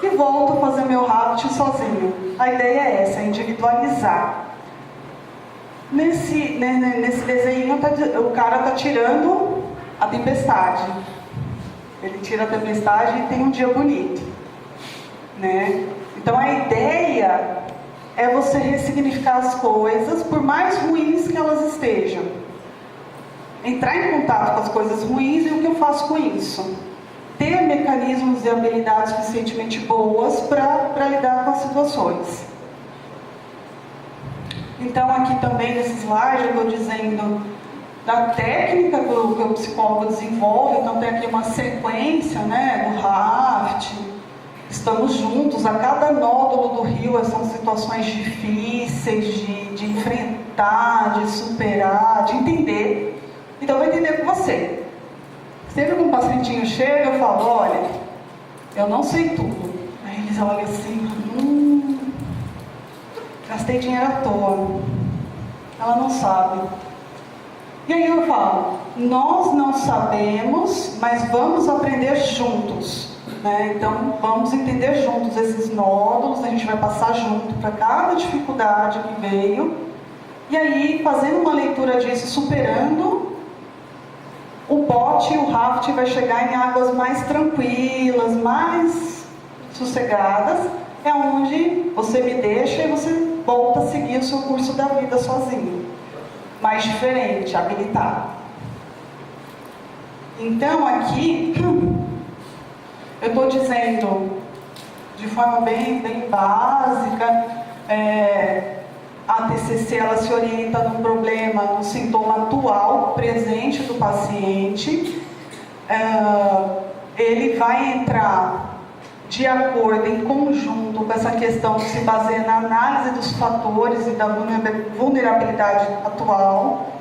e volto a fazer meu Raft sozinho. A ideia é essa, individualizar. Nesse desenho, o cara está tirando a tempestade. Ele tira a tempestade e tem um dia bonito, né? Então a ideia é você ressignificar as coisas, por mais ruins que elas estejam. Entrar em contato com as coisas ruins e o que eu faço com isso. Ter mecanismos e habilidades suficientemente boas para lidar com as situações. Então aqui também nesse slide eu estou dizendo da técnica que o psicólogo desenvolve. Então tem aqui uma sequência, né, do Raft. Estamos juntos, a cada nódulo do rio são situações difíceis de enfrentar, de superar, de entender. Então eu vou entender com você. Sempre que um pacientinho chega, eu falo, olha, eu não sei tudo. Aí eles olham assim, gastei dinheiro à toa. Ela não sabe. E aí eu falo, nós não sabemos, mas vamos aprender juntos. né? Então, vamos entender juntos esses nódulos, a gente vai passar junto para cada dificuldade que veio, e aí, fazendo uma leitura disso, superando, o bote e o raft vai chegar em águas mais tranquilas, mais sossegadas, é onde você me deixa e você volta a seguir o seu curso da vida sozinho, mais diferente, habilitado. Então, aqui, eu estou dizendo, de forma bem básica, a TCC ela se orienta no problema, no sintoma atual, presente do paciente. Ele vai entrar de acordo, em conjunto com essa questão que se baseia na análise dos fatores e da vulnerabilidade atual.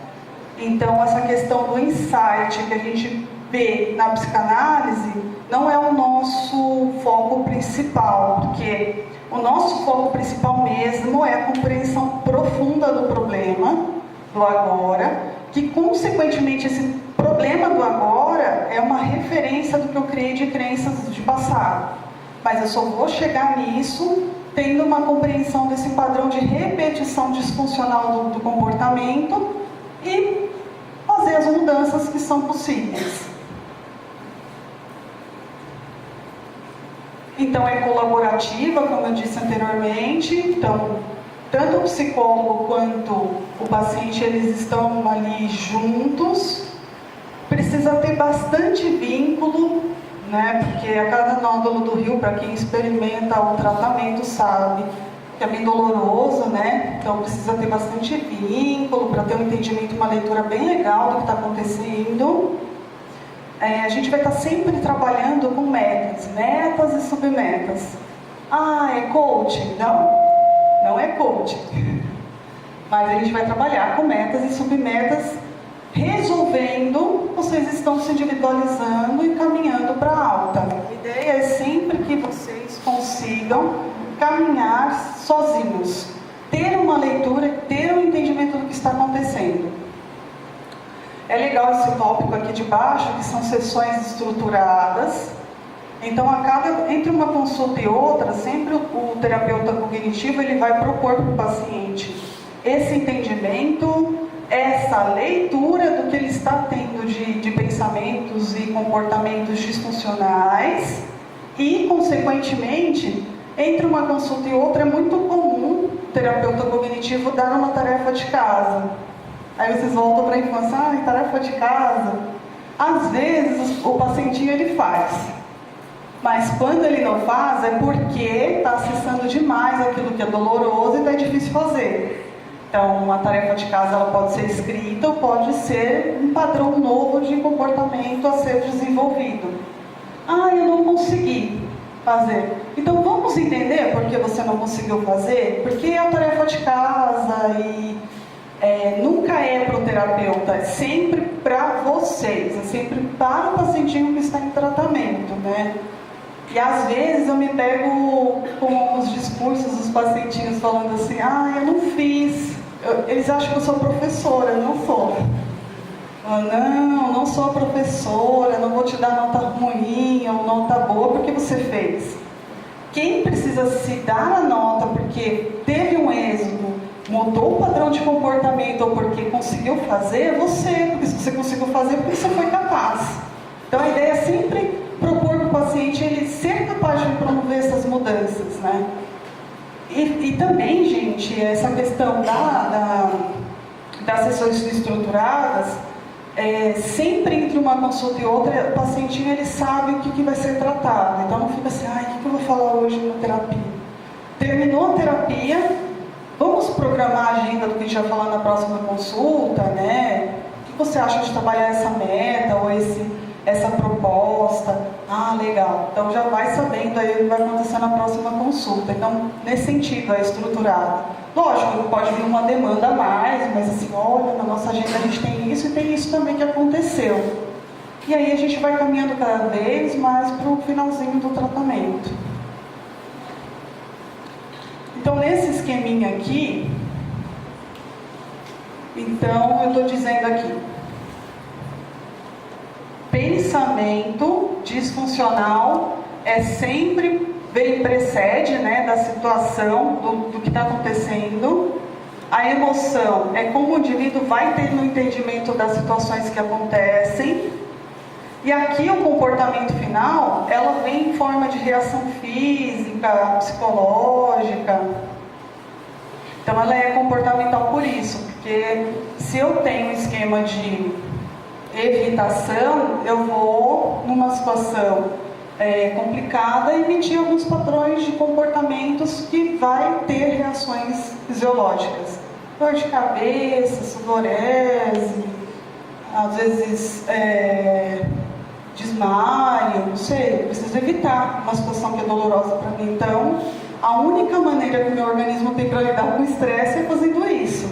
Então, essa questão do insight que a gente vê na psicanálise não é o nosso foco principal, porque o nosso foco principal mesmo é a compreensão profunda do problema, do agora, que consequentemente esse problema do agora é uma referência do que eu criei de crenças de passado. Mas eu só vou chegar nisso tendo uma compreensão desse padrão de repetição disfuncional do comportamento e fazer as mudanças que são possíveis. Então, é colaborativa, como eu disse anteriormente. Então, tanto o psicólogo quanto o paciente, eles estão ali juntos. Precisa ter bastante vínculo, né? Porque a cada nódulo do rio, para quem experimenta o tratamento sabe que é bem doloroso, né? Então, precisa ter bastante vínculo para ter um entendimento, uma leitura bem legal do que está acontecendo. A gente vai estar sempre trabalhando com metas e submetas. É coaching? Não é coaching. Mas a gente vai trabalhar com metas e submetas, resolvendo, vocês estão se individualizando e caminhando para a alta. A ideia é sempre que vocês consigam caminhar sozinhos, ter uma leitura, ter um entendimento do que está acontecendo. É legal esse tópico aqui de baixo, que são sessões estruturadas. Então, entre uma consulta e outra, sempre o terapeuta cognitivo ele vai propor para o paciente esse entendimento, essa leitura do que ele está tendo de pensamentos e comportamentos disfuncionais e, consequentemente, entre uma consulta e outra é muito comum o terapeuta cognitivo dar uma tarefa de casa. Aí vocês voltam para a infância, tarefa de casa. Às vezes o pacientinho ele faz, mas quando ele não faz é porque está acessando demais aquilo que é doloroso e está difícil fazer. Então, uma tarefa de casa ela pode ser escrita ou pode ser um padrão novo de comportamento a ser desenvolvido. Eu não consegui fazer. Então, vamos entender por que você não conseguiu fazer? Porque é a tarefa de casa e nunca é para o terapeuta, é sempre para vocês, é sempre para o pacientinho que está em tratamento, né? E às vezes eu me pego com os discursos dos pacientinhos falando assim, eu não fiz, eles acham que eu sou professora, eu não sou. Não sou professora, não vou te dar nota ruim ou nota boa porque você fez. Quem precisa se dar a nota porque teve um êxito, mudou o padrão de comportamento ou porque conseguiu fazer, é você, porque se você conseguiu fazer, porque você foi capaz. Então a ideia é sempre propor para o paciente ele ser capaz de promover essas mudanças, né? E também, gente, essa questão das sessões estruturadas, sempre entre uma consulta e outra, o pacientinho ele sabe o que vai ser tratado. Então não fica assim, o que eu vou falar hoje na terapia? Terminou a terapia, vamos programar a agenda do que a gente vai falar na próxima consulta, né? O que você acha de trabalhar essa meta ou essa proposta? Legal. Então já vai sabendo aí o que vai acontecer na próxima consulta. Então, nesse sentido, é estruturado. Lógico, pode vir uma demanda a mais, mas assim, olha, na nossa agenda a gente tem isso e tem isso também que aconteceu. E aí a gente vai caminhando cada vez mais para o finalzinho do tratamento. Então, nesse esqueminha aqui, então eu estou dizendo aqui, pensamento disfuncional sempre precede, né, da situação, do que está acontecendo. A emoção é como o indivíduo vai tendo um entendimento das situações que acontecem. E aqui o comportamento final, ela vem em forma de reação física, psicológica. Então ela é comportamental por isso, porque se eu tenho um esquema de evitação, eu vou, numa situação complicada, emitir alguns padrões de comportamentos que vai ter reações fisiológicas. Dor de cabeça, sudorese, às vezes desmaio, não sei, eu preciso evitar uma situação que é dolorosa para mim. Então, a única maneira que o meu organismo tem para lidar com o estresse é fazendo isso.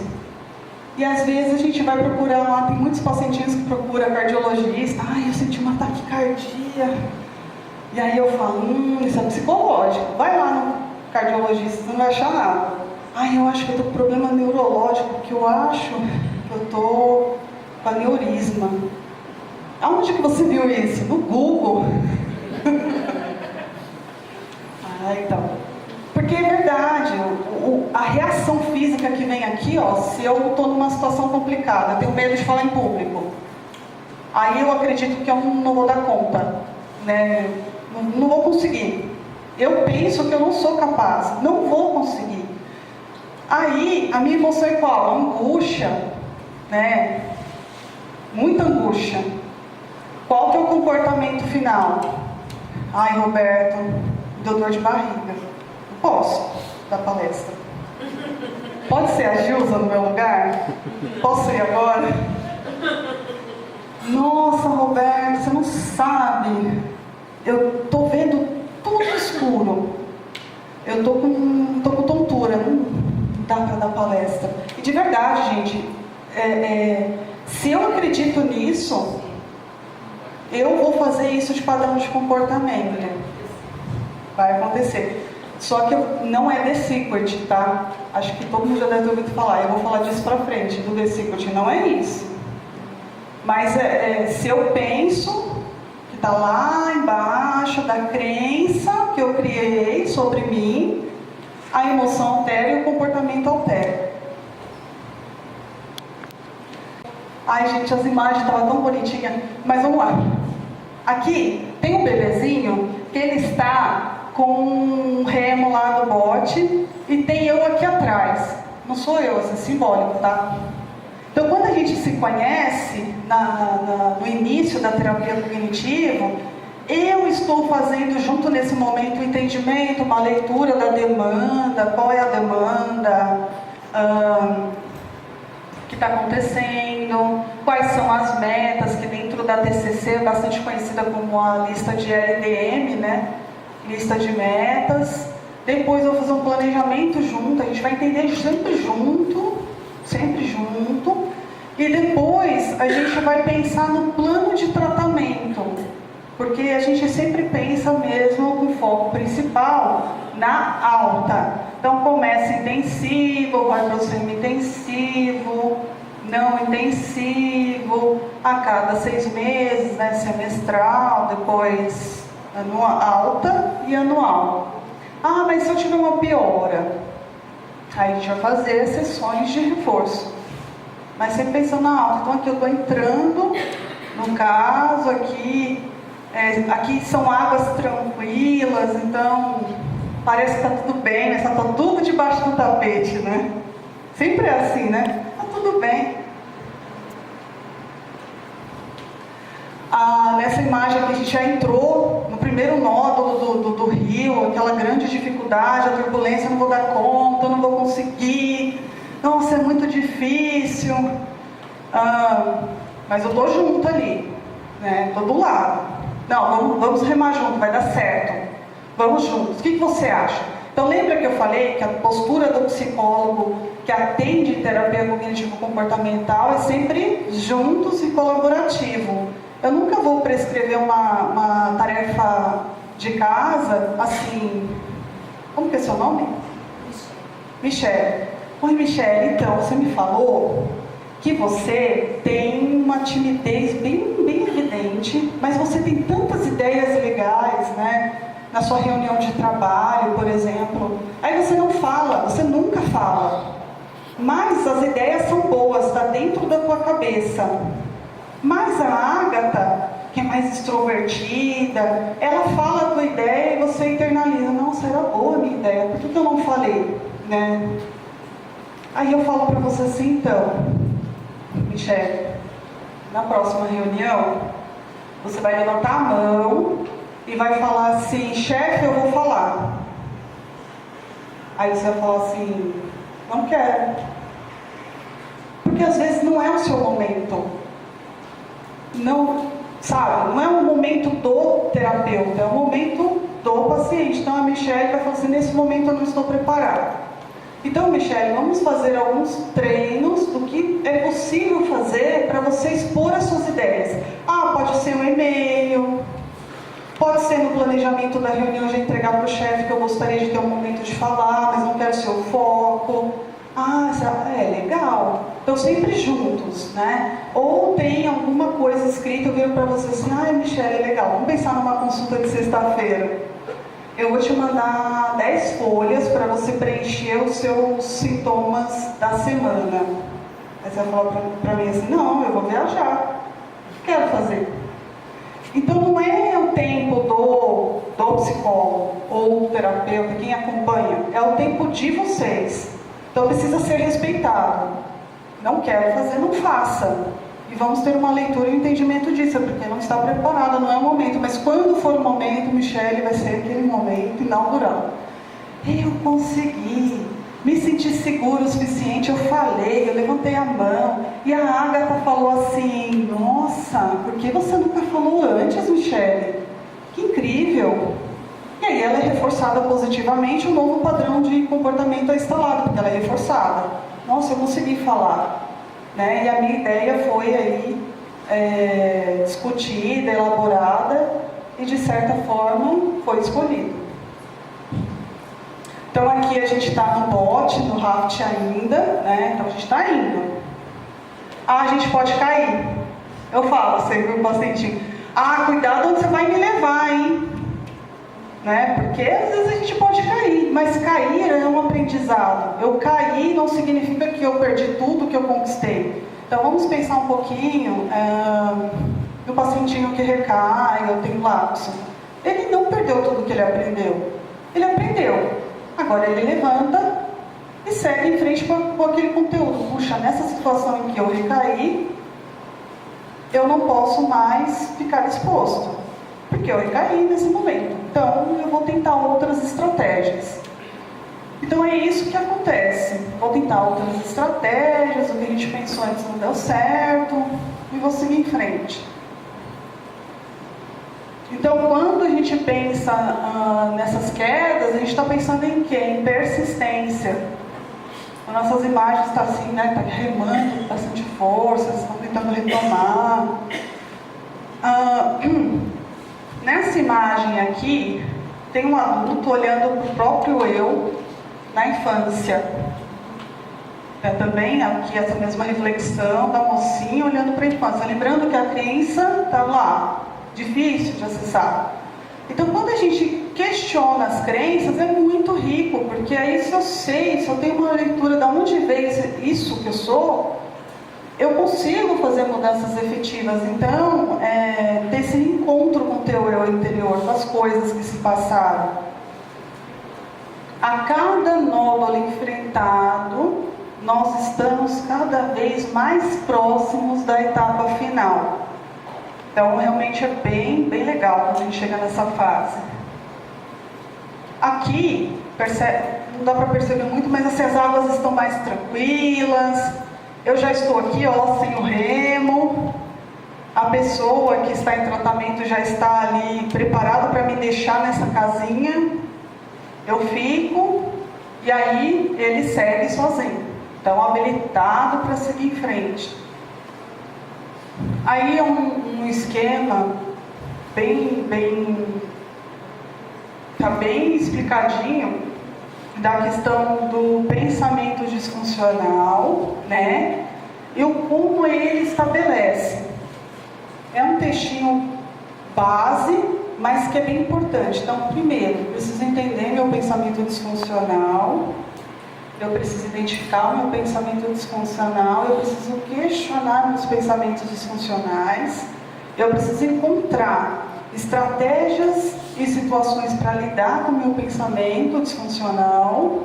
E às vezes a gente vai procurar lá, tem muitos pacientinhos que procuram cardiologista, ai, eu senti uma taquicardia. E aí eu falo, isso é psicológico. Vai lá no cardiologista, você não vai achar nada. Ai, eu acho que eu estou com problema neurológico, porque eu acho que eu estou com aneurisma. Aonde que você viu isso? No Google. Então. Porque é verdade, a reação física que vem aqui, ó, se eu estou numa situação complicada, tenho medo de falar em público, aí eu acredito que eu não vou dar conta, né? Não vou conseguir. Eu penso que eu não sou capaz, não vou conseguir. Aí, a minha emoção é qual? Angústia, né? Muita angústia. Qual que é o comportamento final? Ai, Roberto, deu dor de barriga. Posso dar palestra? Pode ser a Gilza no meu lugar? Posso ir agora? Nossa, Roberto, você não sabe. Eu tô vendo tudo escuro. Eu tô com tontura. Não dá para dar palestra. E de verdade, gente, se eu acredito nisso, eu vou fazer isso de padrão de comportamento. Vai acontecer. Só que não é The Secret, tá? Acho que todo mundo já deve ter ouvido falar. Eu vou falar disso pra frente, do The Secret. Não é isso. Mas se eu penso que está lá embaixo da crença que eu criei sobre mim, a emoção altera e o comportamento altera. Ai, gente, as imagens estavam tão bonitinhas. Mas vamos lá. Aqui tem um bebezinho que ele está com um remo lá no bote e tem eu aqui atrás. Não sou eu, isso é simbólico, tá? Então, quando a gente se conhece no início da terapia cognitiva, eu estou fazendo junto nesse momento o entendimento, uma leitura da demanda, qual é a demanda que está acontecendo, quais são as metas, que dentro da TCC é bastante conhecida como a lista de LDM, né? Lista de metas. Depois eu vou fazer um planejamento junto, a gente vai entender sempre junto, e depois a gente vai pensar no plano de tratamento, porque a gente sempre pensa mesmo com foco principal na alta. Então começa intensivo, vai para o semi-intensivo, não intensivo, a cada 6 meses, né, semestral, depois alta e anual. Ah, mas se eu tiver uma piora, aí a gente vai fazer sessões de reforço. Mas sempre pensando na alta. Então aqui eu estou entrando, no caso aqui são águas tranquilas, então parece que está tudo bem, mas está tudo debaixo do tapete, né? Sempre é assim, né? Está tudo bem. Nessa imagem aqui a gente já entrou no primeiro nódulo do rio, aquela grande dificuldade, a turbulência, não vou dar conta, não vou conseguir, nossa, é muito difícil, mas eu estou junto ali, né? Estou do lado. Não, vamos remar junto, vai dar certo, vamos juntos. O que você acha? Então lembra que eu falei que a postura do psicólogo que atende terapia cognitivo-comportamental é sempre juntos e colaborativo. Eu nunca vou prescrever uma tarefa de casa, assim... Como que é seu nome? Michele. Oi, Michele, então, você me falou que você tem uma timidez bem evidente, mas você tem tantas ideias legais, né? na sua reunião de trabalho, por exemplo. Aí você não fala, você nunca fala. Mas as ideias são boas, está dentro da tua cabeça. Mas a Ágata, que é mais extrovertida, ela fala a tua ideia e você internaliza. Nossa, era boa a minha ideia, por que eu não falei? Né? Aí eu falo para você assim, então, Michele, na próxima reunião, você vai levantar a mão e vai falar assim, chefe, eu vou falar. Aí você vai falar assim, não quero. Porque às vezes não é o seu momento. Não, sabe, não é o momento do terapeuta, é o momento do paciente. Então a Michele vai falar assim, nesse momento eu não estou preparada. Então, Michele, vamos fazer alguns treinos do que é possível fazer para você expor as suas ideias. Ah, pode ser um e-mail, pode ser no planejamento da reunião já entregar para o chefe que eu gostaria de ter um momento de falar, mas não quero ser o foco. Ah, é legal. Então, sempre juntos, né? Ou tem alguma coisa escrita, eu viro para você assim, Michele, é legal, vamos pensar numa consulta de sexta-feira. Eu vou te mandar 10 folhas para você preencher os seus sintomas da semana. Aí você vai falar para mim assim, não, eu vou viajar, quero fazer. Então não é o tempo do psicólogo ou terapeuta, quem acompanha, é o tempo de vocês. Então precisa ser respeitado. Não quero fazer, não faça. E vamos ter uma leitura e um entendimento disso, porque não está preparada, não é o momento. Mas quando for o momento, Michele, vai ser aquele momento inaugural. Eu consegui, me senti seguro o suficiente, eu falei, eu levantei a mão. E a Ágata falou assim, nossa, por que você nunca falou antes, Michele? Que incrível! E aí ela é reforçada positivamente, o novo padrão de comportamento é instalado, porque ela é reforçada. Nossa, eu consegui falar. Né? E a minha ideia foi aí discutida, elaborada e de certa forma foi escolhida. Então aqui a gente está no bote, no raft ainda, né? Então a gente está indo. A gente pode cair. Eu falo sempre para o paciente, cuidado onde você vai me levar, hein? Né? Porque às vezes a gente pode cair, mas cair é um aprendizado. Eu caí não significa que eu perdi tudo que eu conquistei. Então vamos pensar um pouquinho no pacientinho que recai, eu tenho lapso. Ele não perdeu tudo que ele aprendeu. Ele aprendeu. Agora ele levanta e segue em frente com aquele conteúdo. Puxa, nessa situação em que eu recaí, eu não posso mais ficar exposto, porque eu recaí nesse momento. Então, eu vou tentar outras estratégias. Então, é isso que acontece. Vou tentar outras estratégias, o que a gente pensou antes não deu certo, e vou seguir em frente. Então, quando a gente pensa nessas quedas, a gente está pensando em quê? Em persistência. As nossas imagens estão assim, né? Está remando com bastante força, estão tentando retomar. Nessa imagem aqui, tem um adulto olhando para o próprio eu na infância. Também aqui essa mesma reflexão da mocinha olhando para a infância. Lembrando que a crença está lá, difícil de acessar. Então, quando a gente questiona as crenças, é muito rico, porque aí se eu sei, se eu tenho uma leitura de onde veio isso que eu sou, eu consigo fazer mudanças efetivas. Então, ter esse encontro com o teu eu interior, com as coisas que se passaram. A cada nódulo enfrentado, nós estamos cada vez mais próximos da etapa final. Então, realmente é bem legal quando a gente chega nessa fase. Aqui, não dá para perceber muito, mas assim, as águas estão mais tranquilas. Eu já estou aqui, ó, sem o remo. A pessoa que está em tratamento já está ali preparada para me deixar nessa casinha. Eu fico e aí ele segue sozinho. Então, habilitado para seguir em frente. Aí é um esquema tá bem explicadinho da questão do pensamento disfuncional, né? E como ele estabelece. É um textinho base, mas que é bem importante. Então, primeiro, eu preciso entender meu pensamento disfuncional, eu preciso identificar o meu pensamento disfuncional, eu preciso questionar meus pensamentos disfuncionais, eu preciso encontrar estratégias e situações para lidar com o meu pensamento disfuncional,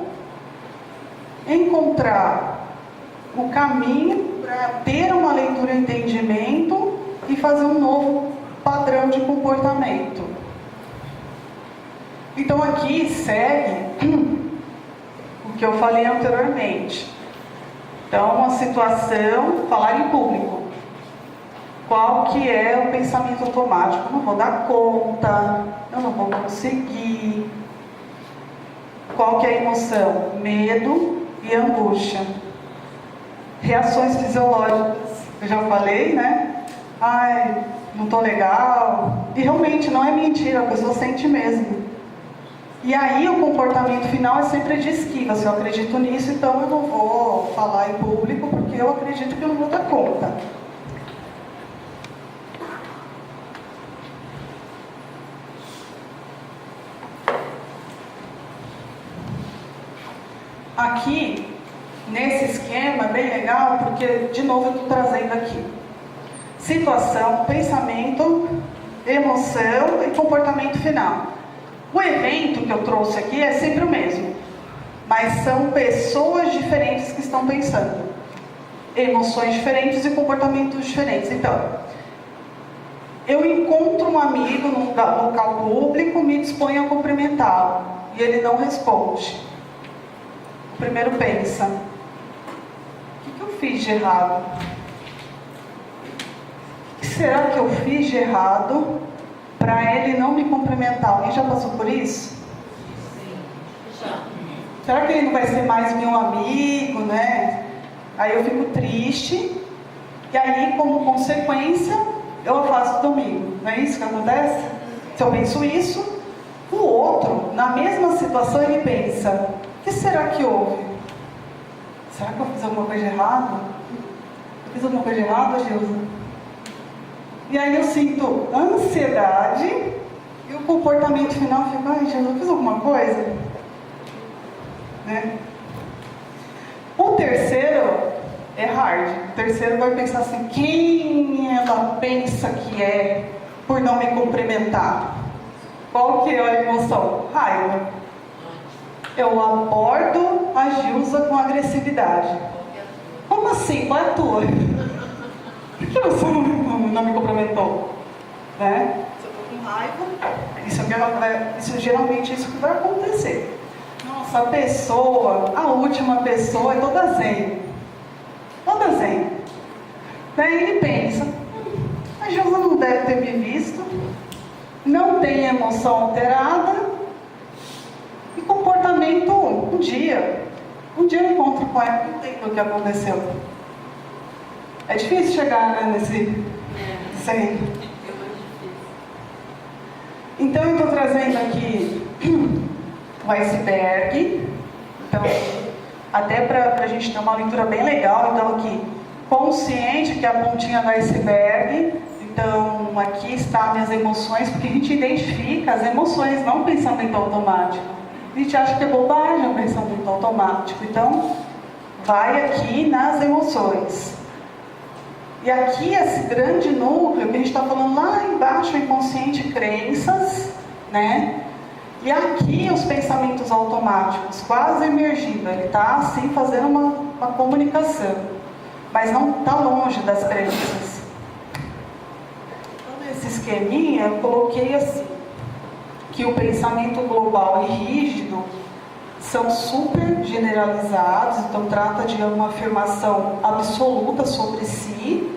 encontrar o caminho para ter uma leitura e entendimento e fazer um novo padrão de comportamento. Então aqui segue o que eu falei anteriormente. Então, uma situação, falar em público. Qual que é o pensamento automático? Eu não vou dar conta, eu não vou conseguir. Qual que é a emoção? Medo e angústia. Reações fisiológicas, eu já falei, né? Ai, não tô legal. E realmente não é mentira, a pessoa sente mesmo. E aí o comportamento final é sempre de esquiva. Se eu acredito nisso, então eu não vou falar em público porque eu acredito que eu não vou dar conta. Aqui, nesse esquema, é bem legal, porque, de novo, eu estou trazendo aqui situação, pensamento, emoção e comportamento final. O evento que eu trouxe aqui é sempre o mesmo, mas são pessoas diferentes que estão pensando, emoções diferentes e comportamentos diferentes. Então, eu encontro um amigo num local público, me disponho a cumprimentá-lo, e ele não responde. O primeiro pensa: o que eu fiz de errado? O que será que eu fiz de errado para ele não me cumprimentar? Alguém já passou por isso? Sim, já. Será que ele não vai ser mais meu amigo, né? Aí eu fico triste, e aí, como consequência, eu afasto do amigo. Não é isso que acontece? Se eu penso isso, o outro, na mesma situação, ele pensa: o que será que houve? Será que eu fiz alguma coisa de errado? Eu fiz alguma coisa de errado, Gilson? E aí eu sinto ansiedade e o comportamento final fica: ai, Jesus, eu fiz alguma coisa? Né? O terceiro é hard. O terceiro vai pensar assim: quem ela pensa que é por não me cumprimentar? Qual que é a emoção? Raiva. Eu abordo a Gilza com agressividade. Como assim? Qual é a tua? Por que você não me cumprimentou? Né? Se eu estou com raiva, isso geralmente é isso que vai acontecer. Nossa, a pessoa, a última pessoa é toda zen. Toda zen. Daí ele pensa: a Gilza não deve ter me visto, não tem emoção alterada, e comportamento, um dia eu encontro com ela, não tem o que aconteceu. É difícil chegar, né, nesse zen. Então eu estou trazendo aqui o iceberg. Então, até para a gente ter uma leitura bem legal. Então aqui, consciente, que é a pontinha do iceberg. Então aqui está minhas emoções, porque a gente identifica as emoções, não o pensamento automático. A gente acha que é bobagem o pensamento automático. Então vai aqui nas emoções. E aqui esse grande núcleo que a gente está falando lá embaixo, inconsciente, crenças, né? E aqui os pensamentos automáticos, quase emergindo. Ele está assim fazendo uma comunicação, mas não está longe das crenças. Então nesse esqueminha eu coloquei assim, que o pensamento global e rígido são super generalizados, então trata de uma afirmação absoluta sobre si,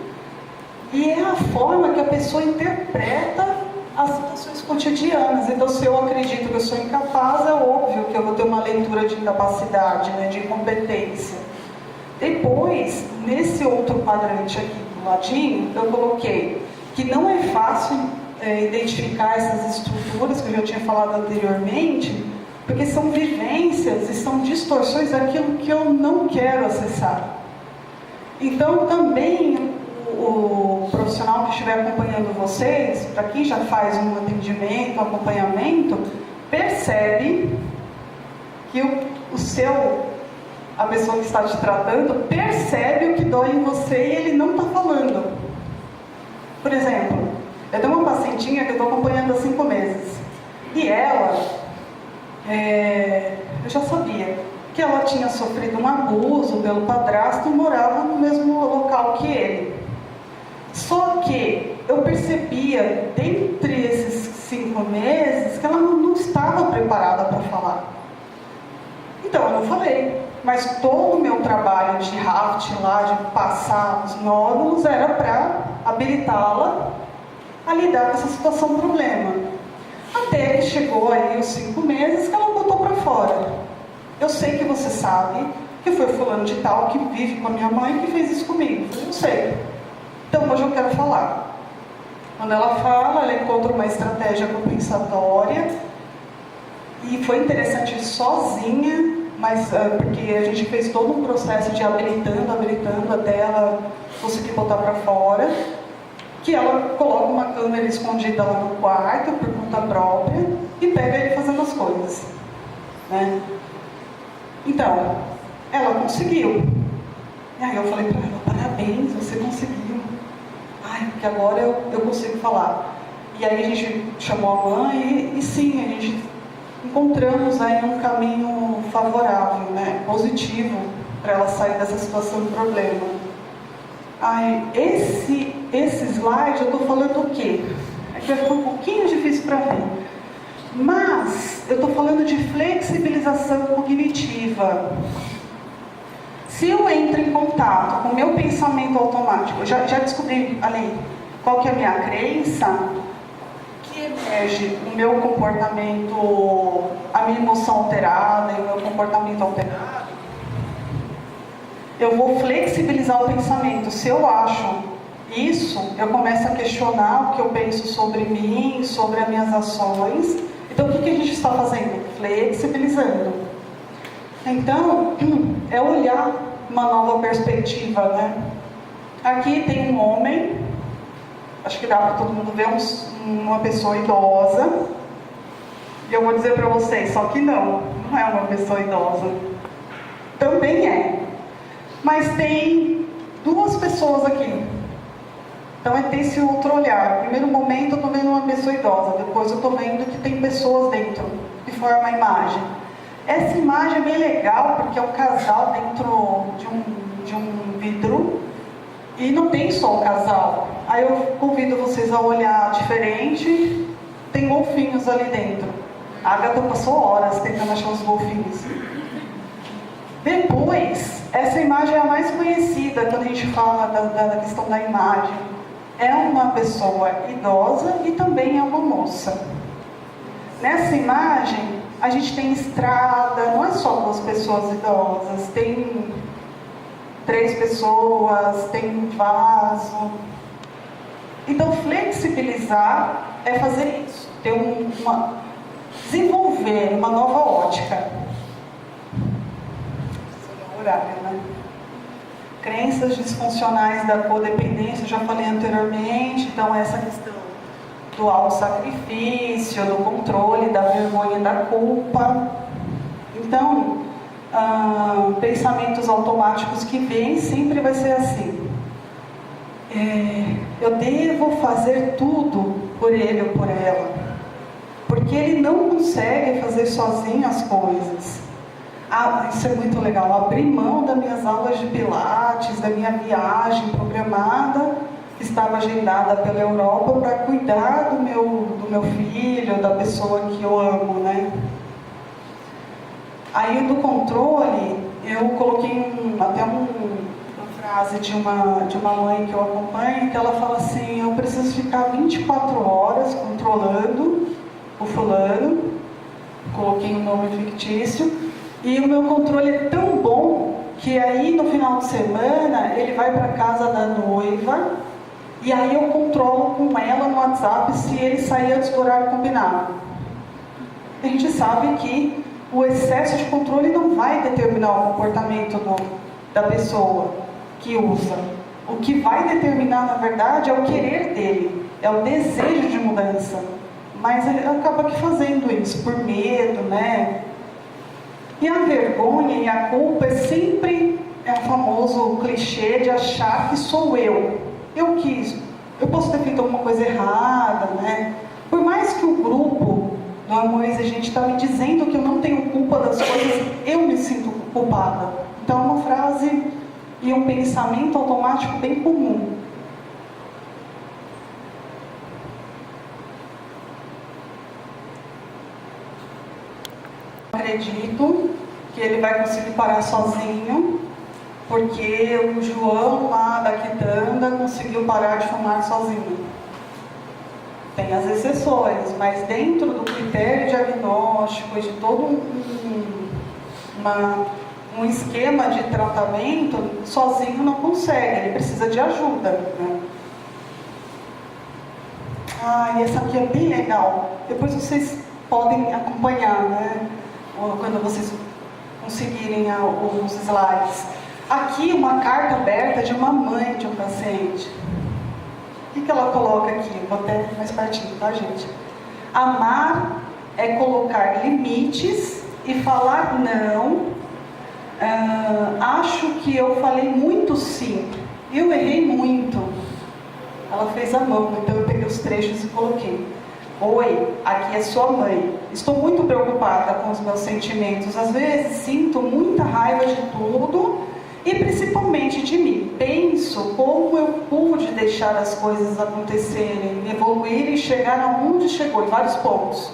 e é a forma que a pessoa interpreta as situações cotidianas. Então, se eu acredito que eu sou incapaz, é óbvio que eu vou ter uma leitura de incapacidade, né, de incompetência. Depois, nesse outro quadrante aqui do ladinho, eu coloquei que não é fácil identificar essas estruturas que eu já tinha falado anteriormente, porque são vivências e são distorções daquilo que eu não quero acessar. Então, também, o profissional que estiver acompanhando vocês, para quem já faz um atendimento, um acompanhamento, percebe que a pessoa que está te tratando percebe o que dói em você e ele não está falando. Por exemplo, eu tenho uma pacientinha que eu estou acompanhando há 5 meses. E ela, eu já sabia que ela tinha sofrido um abuso pelo padrasto e morava no mesmo local que ele. Só que eu percebia, dentre esses 5 meses, que ela não estava preparada para falar. Então eu não falei, mas todo o meu trabalho de raft lá, de passar os nódulos, era para habilitá-la a lidar com essa situação problema. Até que chegou aí os 5 meses que ela botou para fora. Eu sei que você sabe que foi fulano de tal que vive com a minha mãe que fez isso comigo. Eu sei. Então hoje eu quero falar. Quando ela fala, ela encontra uma estratégia compensatória. E foi interessante sozinha, mas porque a gente fez todo um processo de habilitando até ela conseguir botar para fora. Que ela coloca uma câmera escondida lá no quarto, por conta própria, e pega ele fazendo as coisas. Né? Então, ela conseguiu. E aí eu falei para ela, parabéns, você conseguiu. Ai, porque agora eu consigo falar. E aí a gente chamou a mãe e sim, a gente encontramos aí um caminho favorável, né? Positivo, para ela sair dessa situação de problema. Ai, esse slide eu estou falando o quê? É que vai ficar um pouquinho difícil para mim. Mas eu estou falando de flexibilização cognitiva. Se eu entro em contato com o meu pensamento automático, eu já descobri ali qual que é a minha crença, que emerge o meu comportamento, a minha emoção alterada e o meu comportamento alterado, eu vou flexibilizar o pensamento. Se eu acho isso, eu começo a questionar o que eu penso sobre mim, sobre as minhas ações. Então, o que a gente está fazendo? Flexibilizando. Então, é olhar uma nova perspectiva, né? Aqui tem um homem, acho que dá para todo mundo ver uma pessoa idosa. E eu vou dizer para vocês, só que não é uma pessoa idosa. Também é. Mas tem 2 pessoas aqui. Então é ter esse outro olhar. No primeiro momento eu estou vendo uma pessoa idosa, depois eu estou vendo que tem pessoas dentro, que forma a imagem. Essa imagem é bem legal, porque é um casal dentro de um vidro, e não tem só o casal. Aí eu convido vocês a olhar diferente, tem golfinhos ali dentro. A Agatha passou horas tentando achar os golfinhos. Depois, essa imagem é a mais conhecida quando a gente fala da questão da imagem. É uma pessoa idosa e também é uma moça. Nessa imagem, a gente tem estrada, não é só 2 pessoas idosas, tem 3 pessoas, tem vaso. Então, flexibilizar é fazer isso, ter desenvolver uma nova ótica. Horário, né? Crenças disfuncionais da codependência, eu já falei anteriormente. Então essa questão do autossacrifício, do controle, da vergonha, da culpa. Então, pensamentos automáticos que vêm sempre vai ser assim. Eu devo fazer tudo por ele ou por ela, porque ele não consegue fazer sozinho as coisas. Isso é muito legal, abrir mão das minhas aulas de pilates, da minha viagem programada, que estava agendada pela Europa, para cuidar do meu filho, da pessoa que eu amo, né? Aí do controle, eu coloquei até uma frase de uma mãe que eu acompanho, que ela fala assim: eu preciso ficar 24 horas controlando o fulano, coloquei um nome fictício, e o meu controle é tão bom que aí no final de semana ele vai para casa da noiva e aí eu controlo com ela no WhatsApp se ele sair antes do horário combinado. A gente sabe que o excesso de controle não vai determinar o comportamento da pessoa que usa. O que vai determinar, na verdade, é o querer dele, é o desejo de mudança. Mas ele acaba que fazendo isso por medo, né? E a vergonha e a culpa é sempre o famoso clichê de achar que sou eu. Eu quis, eu posso ter feito alguma coisa errada, né? Por mais que o grupo do amor exigente está me dizendo que eu não tenho culpa das coisas, eu me sinto culpada. Então é uma frase e um pensamento automático bem comum. Acredito que ele vai conseguir parar sozinho, porque o João lá da quitanda conseguiu parar de fumar sozinho. Tem as exceções, mas dentro do critério diagnóstico e de todo um esquema de tratamento, sozinho não consegue, ele precisa de ajuda, né? E essa aqui é bem legal. Depois vocês podem acompanhar, né? Quando vocês conseguirem os slides. Aqui uma carta aberta de uma mãe de um paciente. O que ela coloca aqui? Vou até mais pertinho, tá, gente? Amar é colocar limites e falar não. Acho que eu falei muito sim. Eu errei muito. Ela fez a mão, então eu peguei os trechos e coloquei. Oi, aqui é sua mãe. Estou muito preocupada com os meus sentimentos. Às vezes sinto muita raiva de tudo e principalmente de mim. Penso como eu pude deixar as coisas acontecerem, evoluir e chegar aonde chegou, em vários pontos.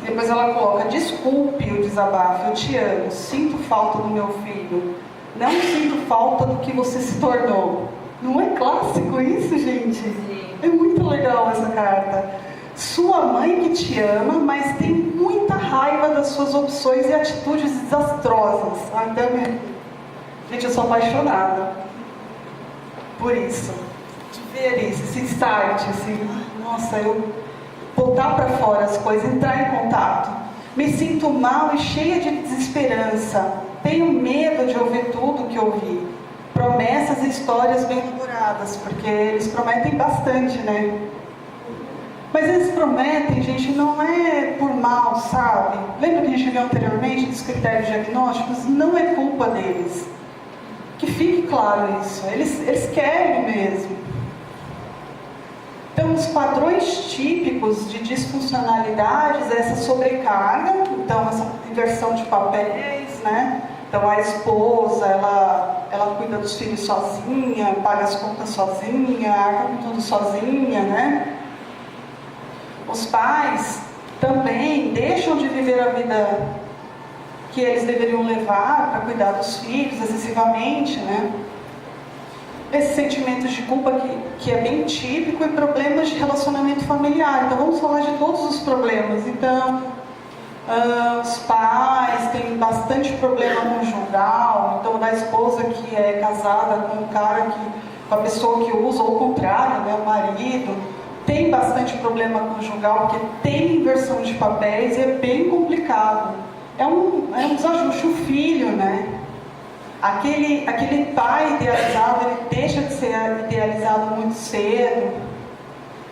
Depois ela coloca, desculpe o desabafo, eu te amo, sinto falta do meu filho. Não sinto falta do que você se tornou. Não é clássico isso, gente? Sim. É muito legal essa carta. Sua mãe que te ama, mas tem muita raiva das suas opções e atitudes desastrosas. Gente, eu sou apaixonada por isso. De ver isso, esse start, assim, nossa, eu botar para fora as coisas, entrar em contato. Me sinto mal e cheia de desesperança. Tenho medo de ouvir tudo que ouvi. Promessas e histórias bem elaboradas, porque eles prometem bastante, né? Mas eles prometem, gente, não é por mal, sabe? Lembra que a gente viu anteriormente dos critérios diagnósticos? Não é culpa deles. Que fique claro isso. Eles querem mesmo. Então, os padrões típicos de disfuncionalidades é essa sobrecarga, então essa inversão de papéis, né? Então, a esposa, ela cuida dos filhos sozinha, paga as contas sozinha, arca com tudo sozinha, né? Os pais também deixam de viver a vida que eles deveriam levar para cuidar dos filhos excessivamente, né? Esses sentimentos de culpa que é bem típico e problemas de relacionamento familiar. Então, vamos falar de todos os problemas. Então, os pais têm bastante problema conjugal, então da esposa que é casada com com a pessoa que usa, ou o contrário, né, o marido, tem bastante problema conjugal, porque tem inversão de papéis e é bem complicado. É um desajuste. O filho, né? Aquele pai idealizado, ele deixa de ser idealizado muito cedo.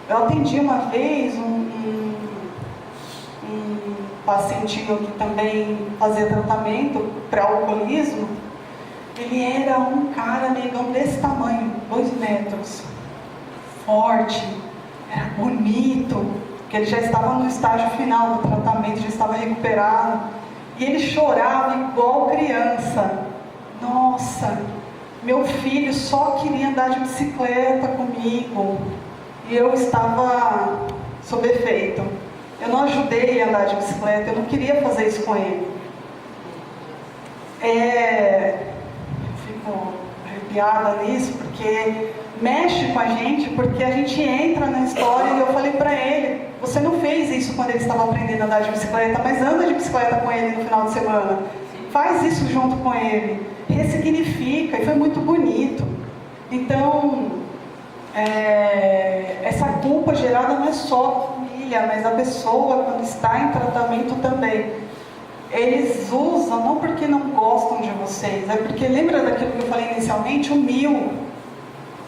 Eu atendi uma vez um pacientinho que também fazia tratamento para alcoolismo. Ele era um cara negão desse tamanho, 2 metros, forte, era bonito, porque ele já estava no estágio final do tratamento, já estava recuperado, e ele chorava igual criança. Nossa, meu filho só queria andar de bicicleta comigo, e eu estava sob efeito. Eu não ajudei a andar de bicicleta, eu não queria fazer isso com ele. Eu fico arrepiada nisso, porque mexe com a gente, porque a gente entra na história. E eu falei para ele, você não fez isso quando ele estava aprendendo a andar de bicicleta, mas anda de bicicleta com ele no final de semana. Faz isso junto com ele, ressignifica, e foi muito bonito. Então, essa culpa gerada não é só da família, mas da pessoa quando está em tratamento também. eles usam, não porque não gostam de vocês, é porque, lembra daquilo que eu falei inicialmente? O 1000.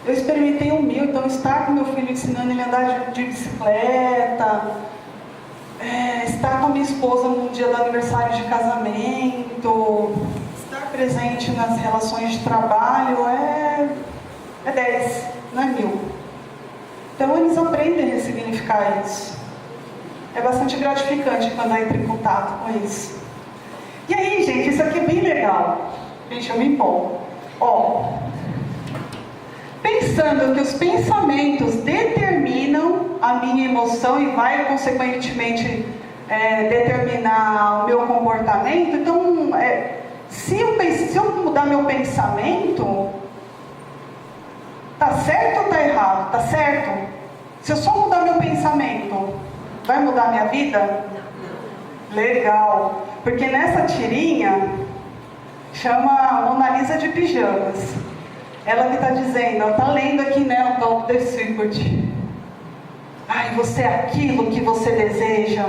Eu experimentei o 1000, então estar com meu filho ensinando ele a andar de bicicleta, estar com a minha esposa no dia do aniversário de casamento, estar presente nas relações de trabalho é 10, não é 1000. Então eles aprendem a ressignificar isso. É bastante gratificante quando entra em contato com isso. E aí, gente, isso aqui é bem legal. Gente, eu me empolgo. Pensando que os pensamentos determinam a minha emoção e vai, consequentemente, determinar o meu comportamento, então, se eu mudar meu pensamento, tá certo ou tá errado? Tá certo? Se eu só mudar meu pensamento, vai mudar minha vida? Legal. Porque nessa tirinha, chama Mona Lisa de pijamas. Ela que está dizendo, ela está lendo aqui, né, o tal do The Secret. Ai, você é aquilo que você deseja.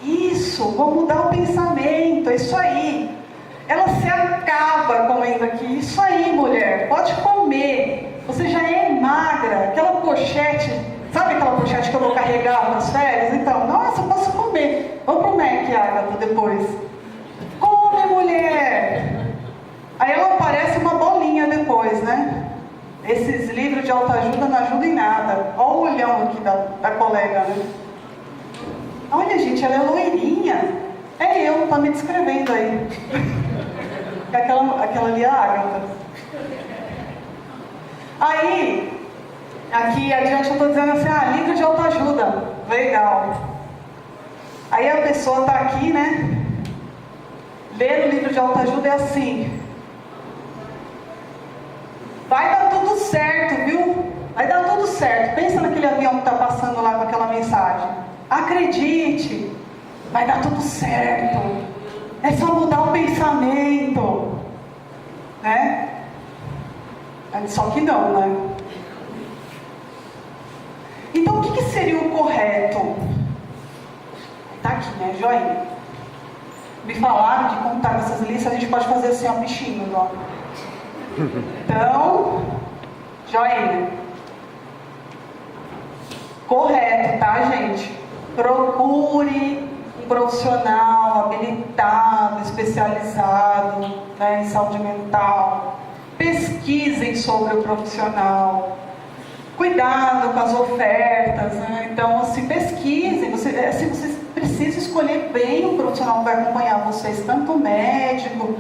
Isso, vou mudar o pensamento, é isso aí. Ela se acaba comendo aqui, isso aí, mulher, pode comer. Você já é magra, aquela pochete, sabe aquela pochete que eu vou carregar nas férias? Então, nossa, eu posso comer. Vamos pro Mac, Agatha, depois. Come, mulher! Aí ela parece uma bolinha depois, né? Esses livros de autoajuda não ajudam em nada. Olha o olhão aqui da colega, né? Olha, gente, ela é loirinha. É eu, tá me descrevendo aí. Aquela ali é a Agatha. Aí, aqui adiante eu tô dizendo assim, livro de autoajuda. Legal. Aí a pessoa tá aqui, né? Lendo o livro de autoajuda é assim. Vai dar tudo certo, viu? Vai dar tudo certo. Pensa naquele avião que está passando lá com aquela mensagem. Acredite, vai dar tudo certo. É só mudar o pensamento. Né? Só que não, né? Então, o que seria o correto? Tá aqui, né? Joinha. Me falaram de contar essas listas, a gente pode fazer assim, ó, bichinhos, ó. Então, joinha. Correto, tá, gente? Procure um profissional habilitado, especializado, né, em saúde mental. Pesquisem sobre o profissional. Cuidado com as ofertas, né? Então, assim, pesquisem. Vocês precisam escolher bem o profissional que vai acompanhar vocês, tanto o médico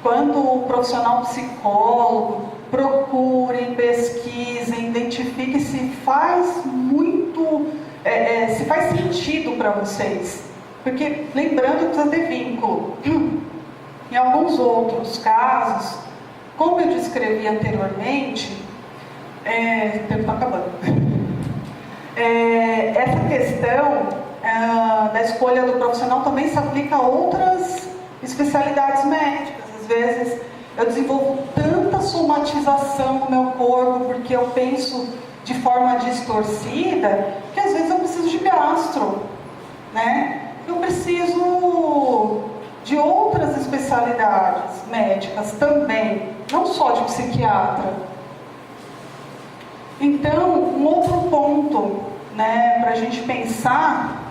quanto o profissional psicólogo. Procurem, pesquisem, identifiquem se faz se faz sentido para vocês. Porque, lembrando que precisa ter vínculo. Em alguns outros casos, como eu descrevi anteriormente, o tempo está acabando. Essa questão da escolha do profissional também se aplica a outras especialidades médicas. Às vezes eu desenvolvo tanta somatização no meu corpo porque eu penso de forma distorcida que às vezes eu preciso de gastro, né? Eu preciso de outras especialidades médicas também, não só de psiquiatra. Então, um outro ponto, né, para a gente pensar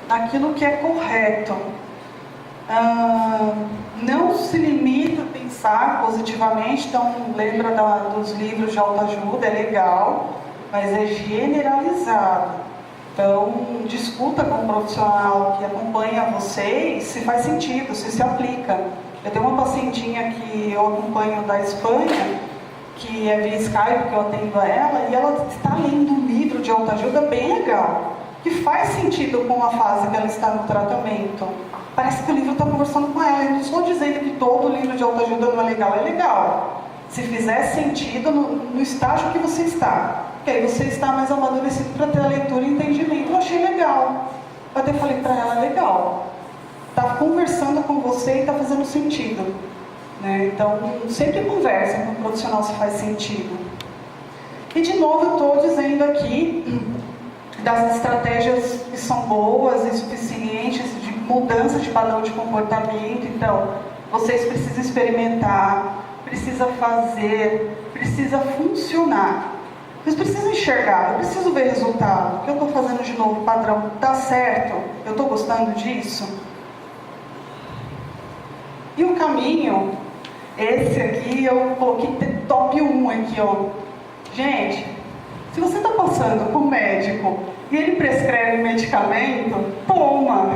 naquilo que é correto. Não se limita a pensar positivamente, então lembra dos livros de autoajuda, é legal, mas é generalizado. Então, discuta com um profissional que acompanha vocês se faz sentido, se aplica. Eu tenho uma pacientinha que eu acompanho da Espanha, que é via Skype, que eu atendo a ela, e ela está lendo um livro de autoajuda bem legal, que faz sentido com a fase que ela está no tratamento. Parece que o livro está conversando com ela. Eu não estou dizendo que todo livro de autoajuda não é legal. É legal. Se fizer sentido no estágio que você está. Porque aí você está mais amadurecido para ter a leitura e entendimento. Eu achei legal. Eu até falei para ela, legal. Está conversando com você e está fazendo sentido. Né? Então, sempre conversem com o profissional se faz sentido. E de novo eu estou dizendo aqui das estratégias que são boas e suficientes de mudança de padrão de comportamento. Então, vocês precisam experimentar, precisa fazer, precisa funcionar. Vocês precisam enxergar, eu preciso ver resultado. O que eu estou fazendo de novo, padrão, está certo? Eu estou gostando disso? E o caminho, esse aqui, eu coloquei top 1 aqui, ó. Gente, se você está passando com o médico e ele prescreve medicamento, toma.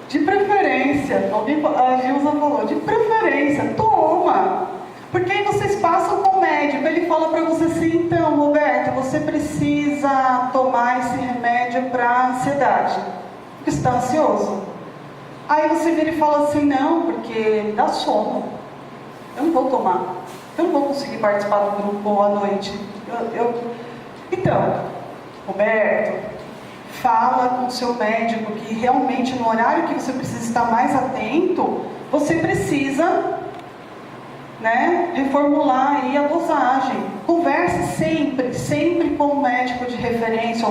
De preferência. A Gilza falou, de preferência, toma. Porque aí vocês passam com o médico, ele fala para você assim, então, Roberto, você precisa tomar esse remédio para ansiedade, porque você está ansioso. Aí você vira e fala assim, não, porque dá sono. Eu não vou tomar. Eu não vou conseguir participar do grupo à noite. Então, Roberto, fala com o seu médico que realmente no horário que você precisa estar mais atento, você precisa, né, reformular aí a dosagem. Converse sempre com o médico de referência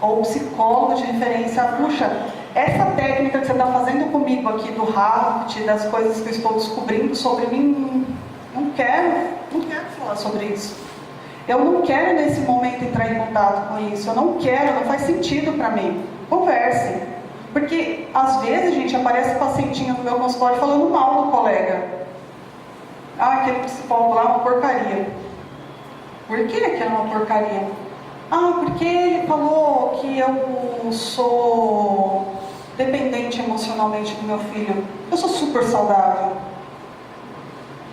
ou psicólogo de referência. Puxa, essa técnica que você está fazendo comigo aqui do Raft, das coisas que eu estou descobrindo sobre mim, não quero falar sobre isso. Eu não quero nesse momento entrar em contato com isso. Eu não quero, não faz sentido para mim. Converse. Porque às vezes, gente, aparece pacientinho no meu consultório falando mal do colega. Ah, aquele psicólogo lá é uma porcaria. Por que é uma porcaria? Ah, porque ele falou que eu sou dependente emocionalmente do meu filho. Eu sou super saudável.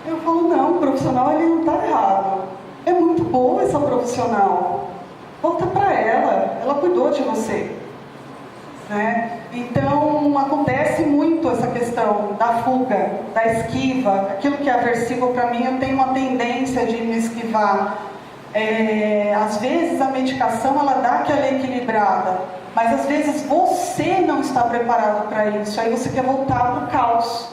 Eu falo, não, o profissional ele não está errado. É muito boa essa profissional. Volta para ela cuidou de você. Né? Então, acontece muito essa questão da fuga, da esquiva. Aquilo que é aversivo para mim, eu tenho uma tendência de me esquivar. Às vezes a medicação ela dá aquela equilibrada, mas às vezes você não está preparado para isso. Aí você quer voltar para o caos.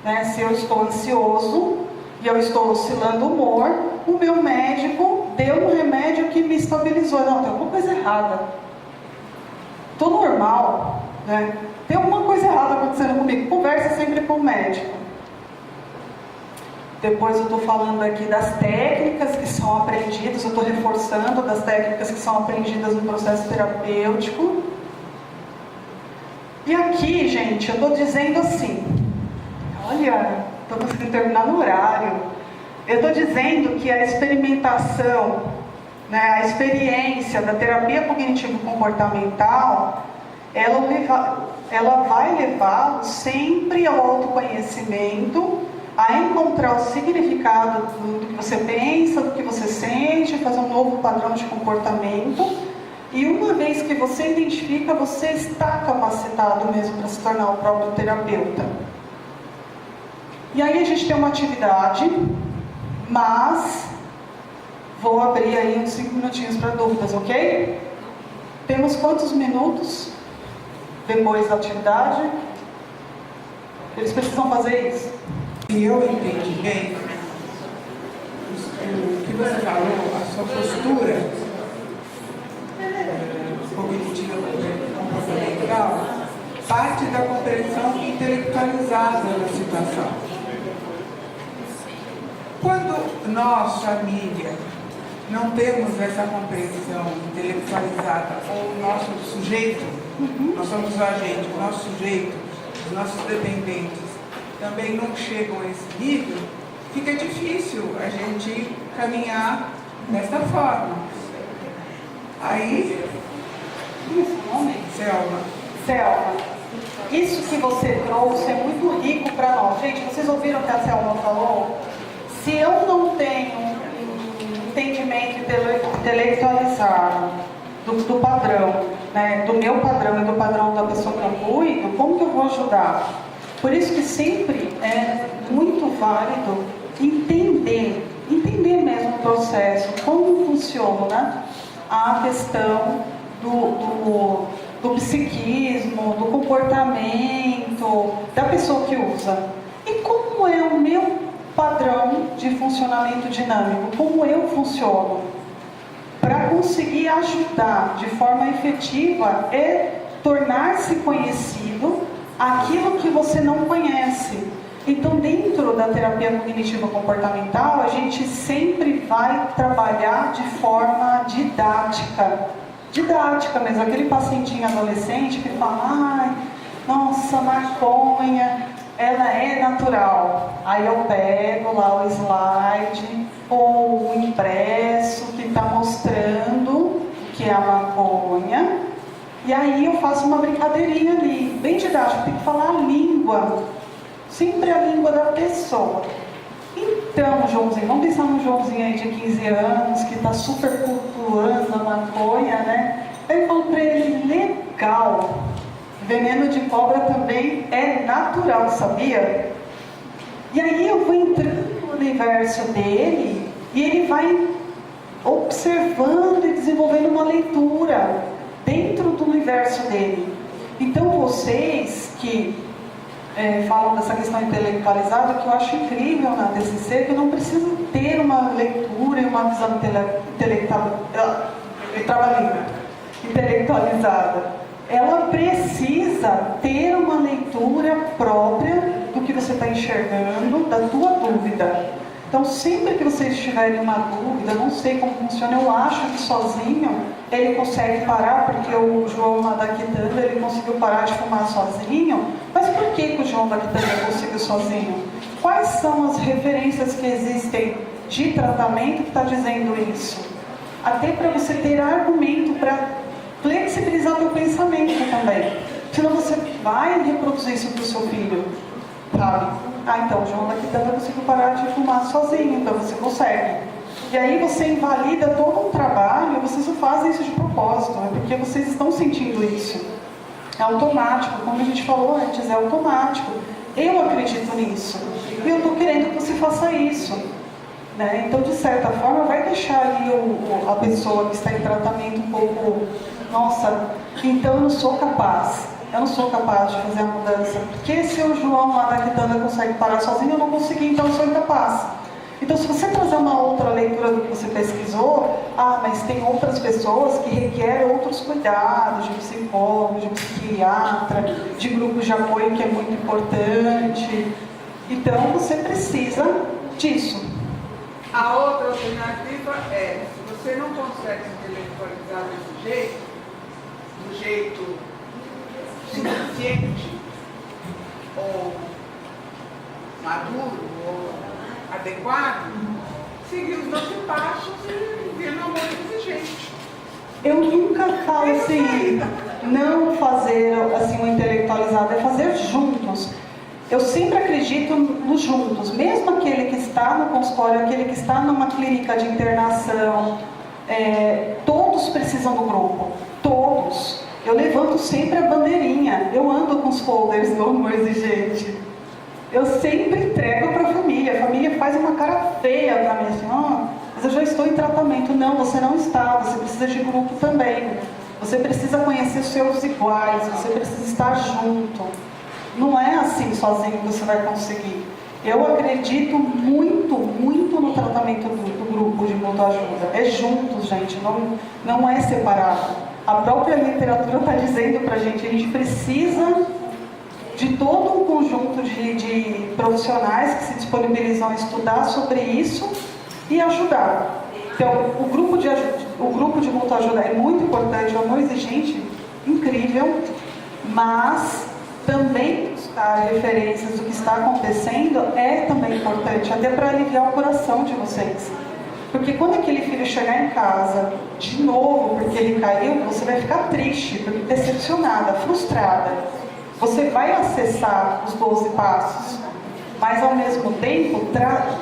Né? Se eu estou ansioso e eu estou oscilando o humor, o meu médico deu um remédio que me estabilizou. Não, tem alguma coisa errada. Estou normal, né? Tem alguma coisa errada acontecendo comigo. Conversa sempre com o médico. Depois eu estou falando aqui das técnicas que são aprendidas, eu estou reforçando das técnicas que são aprendidas no processo terapêutico. E aqui, gente, eu estou dizendo assim, olha, estou conseguindo terminar no horário. Eu estou dizendo que a experimentação, né, a experiência da terapia cognitivo-comportamental, ela vai levá-lo sempre ao autoconhecimento, a encontrar o significado do que você pensa, do que você sente, fazer um novo padrão de comportamento. E uma vez que você identifica, você está capacitado mesmo para se tornar o próprio terapeuta. E aí a gente tem uma atividade, mas vou abrir aí uns 5 minutinhos para dúvidas, ok? Temos quantos minutos depois da atividade? Eles precisam fazer isso. Se eu entendi bem, o que você falou, a sua postura cognitiva comportamental, parte da compreensão intelectualizada da situação. Quando nós, família, não temos essa compreensão intelectualizada, ou o nosso sujeito, nós somos o agente, o nosso sujeito, os nossos dependentes, também não chegam a esse nível, fica difícil a gente caminhar dessa forma. Aí, Selma, isso que você trouxe é muito rico para nós. Gente, vocês ouviram o que a Selma falou? Se eu não tenho um entendimento intelectualizado do padrão, né, do meu padrão e do padrão da pessoa que eu cuido, como que eu vou ajudar? Por isso que sempre é muito válido entender mesmo o processo, como funciona a questão do psiquismo, do comportamento da pessoa que usa. E como é o meu padrão de funcionamento dinâmico, como eu funciono. Para com conseguir ajudar de forma efetiva é tornar-se conhecido aquilo que você não conhece. Então, dentro da terapia cognitiva comportamental, a gente sempre vai trabalhar de forma didática. Didática mesmo, aquele pacientinho adolescente que fala, ai, nossa, maconha, ela é natural. Aí eu pego lá o slide ou o impresso que está mostrando que é a maconha, e aí eu faço uma brincadeirinha ali, bem didática, tem que falar a língua, sempre a língua da pessoa. Então, Joãozinho, vamos pensar no Joãozinho aí de 15 anos, que está super cultuando a maconha, né? Eu falo para ele, legal, veneno de cobra também é natural, sabia? E aí eu vou entrando no universo dele, e ele vai observando e desenvolvendo uma leitura dentro do universo dele. Então, vocês que falam dessa questão intelectualizada, que eu acho incrível na TCC, que não precisa ter uma leitura e uma visão intelectualizada. Ela precisa ter uma leitura própria do que você está enxergando, da tua dúvida. Então, sempre que vocês tiverem uma dúvida, não sei como funciona, eu acho que sozinho ele consegue parar, porque o João lá da Quitanda, ele conseguiu parar de fumar sozinho. Mas por que o João da Quitanda conseguiu sozinho? Quais são as referências que existem de tratamento que está dizendo isso? Até para você ter argumento para flexibilizar teu pensamento também. Senão você vai reproduzir isso para o seu filho, sabe? Ah, então, o João da Quitanda conseguiu parar de fumar sozinho, então você consegue. E aí você invalida todo um trabalho, vocês não fazem isso de propósito, é porque vocês estão sentindo isso. É automático, como a gente falou antes, é automático. Eu acredito nisso. E eu estou querendo que você faça isso. Né? Então, de certa forma, vai deixar ali a pessoa que está em tratamento um pouco, nossa, então eu não sou capaz. Eu não sou capaz de fazer a mudança. Porque se o João lá da Quitanda consegue parar sozinho, eu não consegui, então eu sou incapaz. Então, se você trazer uma outra leitura do que você pesquisou, mas tem outras pessoas que requerem outros cuidados, de psicólogo, de psiquiatra, de grupos de apoio, que é muito importante. Então, você precisa disso. A outra alternativa é, se você não consegue intelectualizar desse jeito, do jeito suficiente, ou maduro, ou adequado, seguir os 12 passos e vir no amor exigente. Eu nunca falo assim, não fazer assim um intelectualizado, é fazer juntos. Eu sempre acredito nos juntos, mesmo aquele que está no consultório, aquele que está numa clínica de internação, todos precisam do grupo, todos. Eu levanto sempre a bandeirinha, eu ando com os folders do amor exigente. Eu sempre entrego para a família faz uma cara feia para mim, assim, mas eu já estou em tratamento. Não, você não está, você precisa de grupo também. Você precisa conhecer os seus iguais, você precisa estar junto. Não é assim sozinho que você vai conseguir. Eu acredito muito, muito no tratamento do grupo de mútua ajuda. É juntos, gente, não é separado. A própria literatura está dizendo para a gente precisa de todo um conjunto de profissionais que se disponibilizam a estudar sobre isso e ajudar. Então, o grupo de mútua ajuda é muito importante, é um amor exigente, incrível, mas também buscar referências do que está acontecendo é também importante, até para aliviar o coração de vocês. Porque quando aquele filho chegar em casa de novo porque ele caiu, você vai ficar triste, decepcionada, frustrada. Você vai acessar os 12 passos, mas ao mesmo tempo,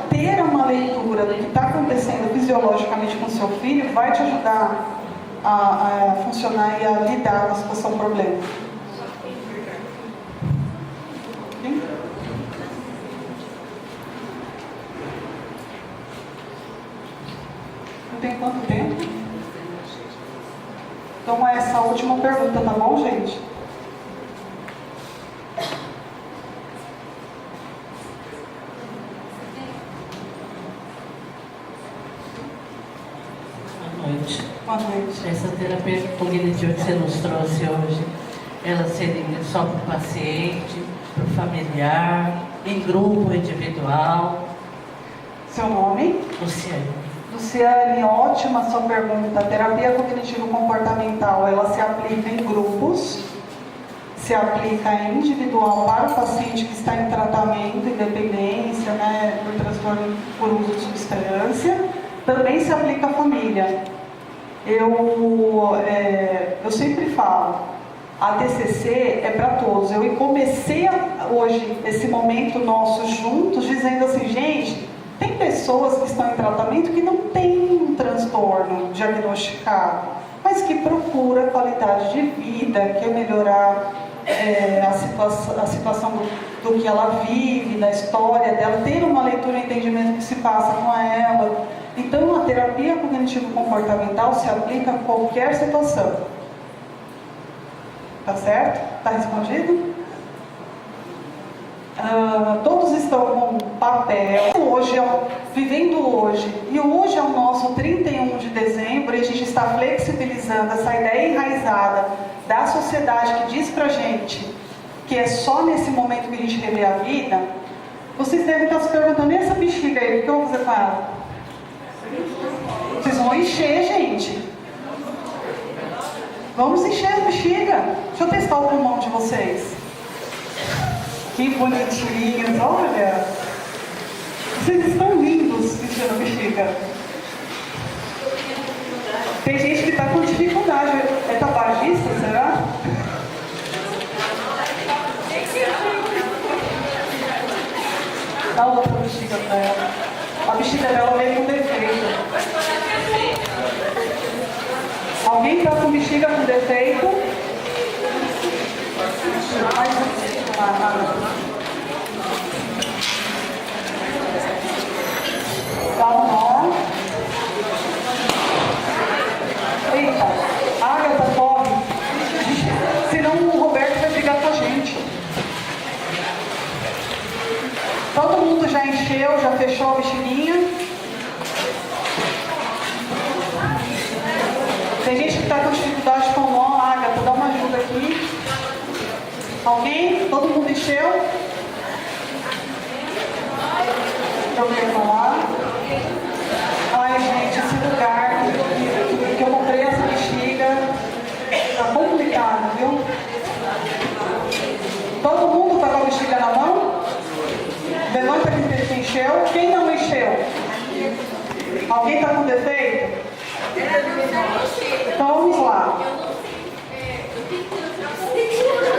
ter uma leitura do que está acontecendo fisiologicamente com o seu filho vai te ajudar a funcionar e a lidar com a situação problema. Tem quanto tempo? Então, essa última pergunta, tá bom, gente? Boa noite. Boa noite. Essa terapia cognitiva que você nos trouxe hoje, ela seria só para o paciente, para o familiar, em grupo, individual? Seu nome? Luciane. Luciane, ótima sua pergunta. A terapia cognitivo-comportamental, ela se aplica em grupos, se aplica individual para o paciente que está em tratamento, independência, né, por transtorno por uso de substância. Também se aplica à família. Eu sempre falo, a TCC é para todos. Eu comecei hoje esse momento nosso juntos dizendo assim, gente, tem pessoas que estão em tratamento que não têm um transtorno diagnosticado, mas que procura qualidade de vida, quer melhorar a situação do que ela vive, da história dela, ter uma leitura e entendimento do que se passa com ela. Então, a terapia cognitivo-comportamental se aplica a qualquer situação. Tá certo? Tá respondido? Todos estão com papel. Hoje, vivendo hoje. E hoje é o nosso 31 de dezembro e a gente está flexibilizando essa ideia enraizada da sociedade que diz pra gente que é só nesse momento que a gente rever a vida. Vocês devem estar se perguntando, e essa bexiga aí, o que eu vou fazer com ela? Vocês vão encher, gente. Vamos encher a bexiga. Deixa eu testar o pulmão de vocês. Que bonitinhos, olha. Vocês estão lindos enchendo a bexiga. Tem gente que está com dificuldade. É tabagista, será? Dá outra bexiga para ela. A bexiga dela veio com defeito. Alguém está com bexiga com defeito? Dá um nó. Eita, Agatha, corre. Senão o Roberto vai brigar com a gente. Todo mundo já encheu, já fechou a bexiguinha. Tem gente que está com dificuldade com o nó. Agatha, dá uma ajuda aqui. Alguém? Todo mundo encheu? Eu quero falar. Ai, gente, esse lugar que eu comprei essa bexiga tá complicado, viu? Todo mundo está com a bexiga na mão? Levanta quem encheu. Quem não encheu? Alguém está com defeito? Então vamos lá.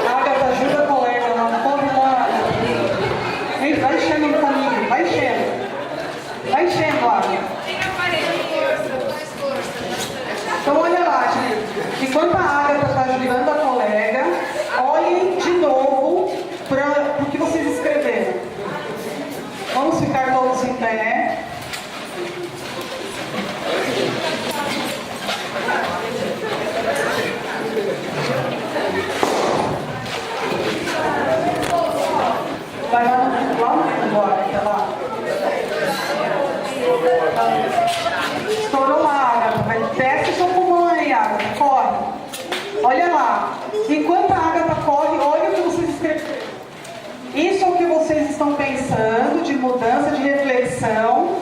Agatha, ajuda a colega, não corre lá. Vai enchendo no caminho, vai enchendo. Vai enchendo lá. Então olha lá, gente. Enquanto a Agatha está ajudando a colega, olhem de novo para o que vocês escreveram. Vamos ficar todos em pé. Vai lá no agora, tá lá. Estourou lá, Agatha. Vai, desce o seu pulmão aí, Agatha. Corre. Olha lá. Enquanto a Agatha corre, olha o que vocês escreveram. Isso é o que vocês estão pensando de mudança, de reflexão,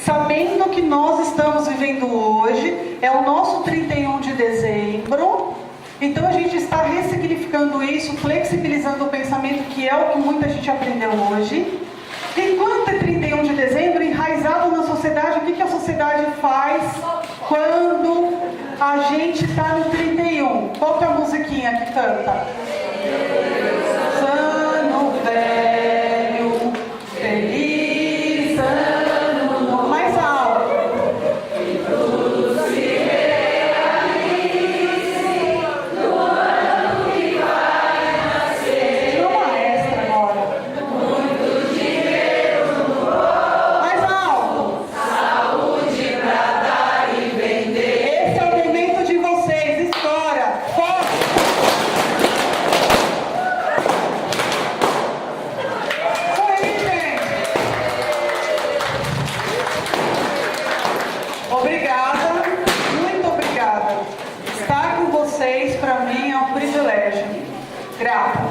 sabendo que nós estamos vivendo hoje. É o nosso 31 de dezembro. Então a gente está ressignificando isso, flexibilizando o pensamento, que é o que muita gente aprendeu hoje. Enquanto é 31 de dezembro, enraizado na sociedade, o que a sociedade faz quando a gente está no 31? Qual que é a musiquinha que canta? Ano velho, feliz ano novo. Mais alto. Esse é o momento de vocês, estoura, forte! Grata.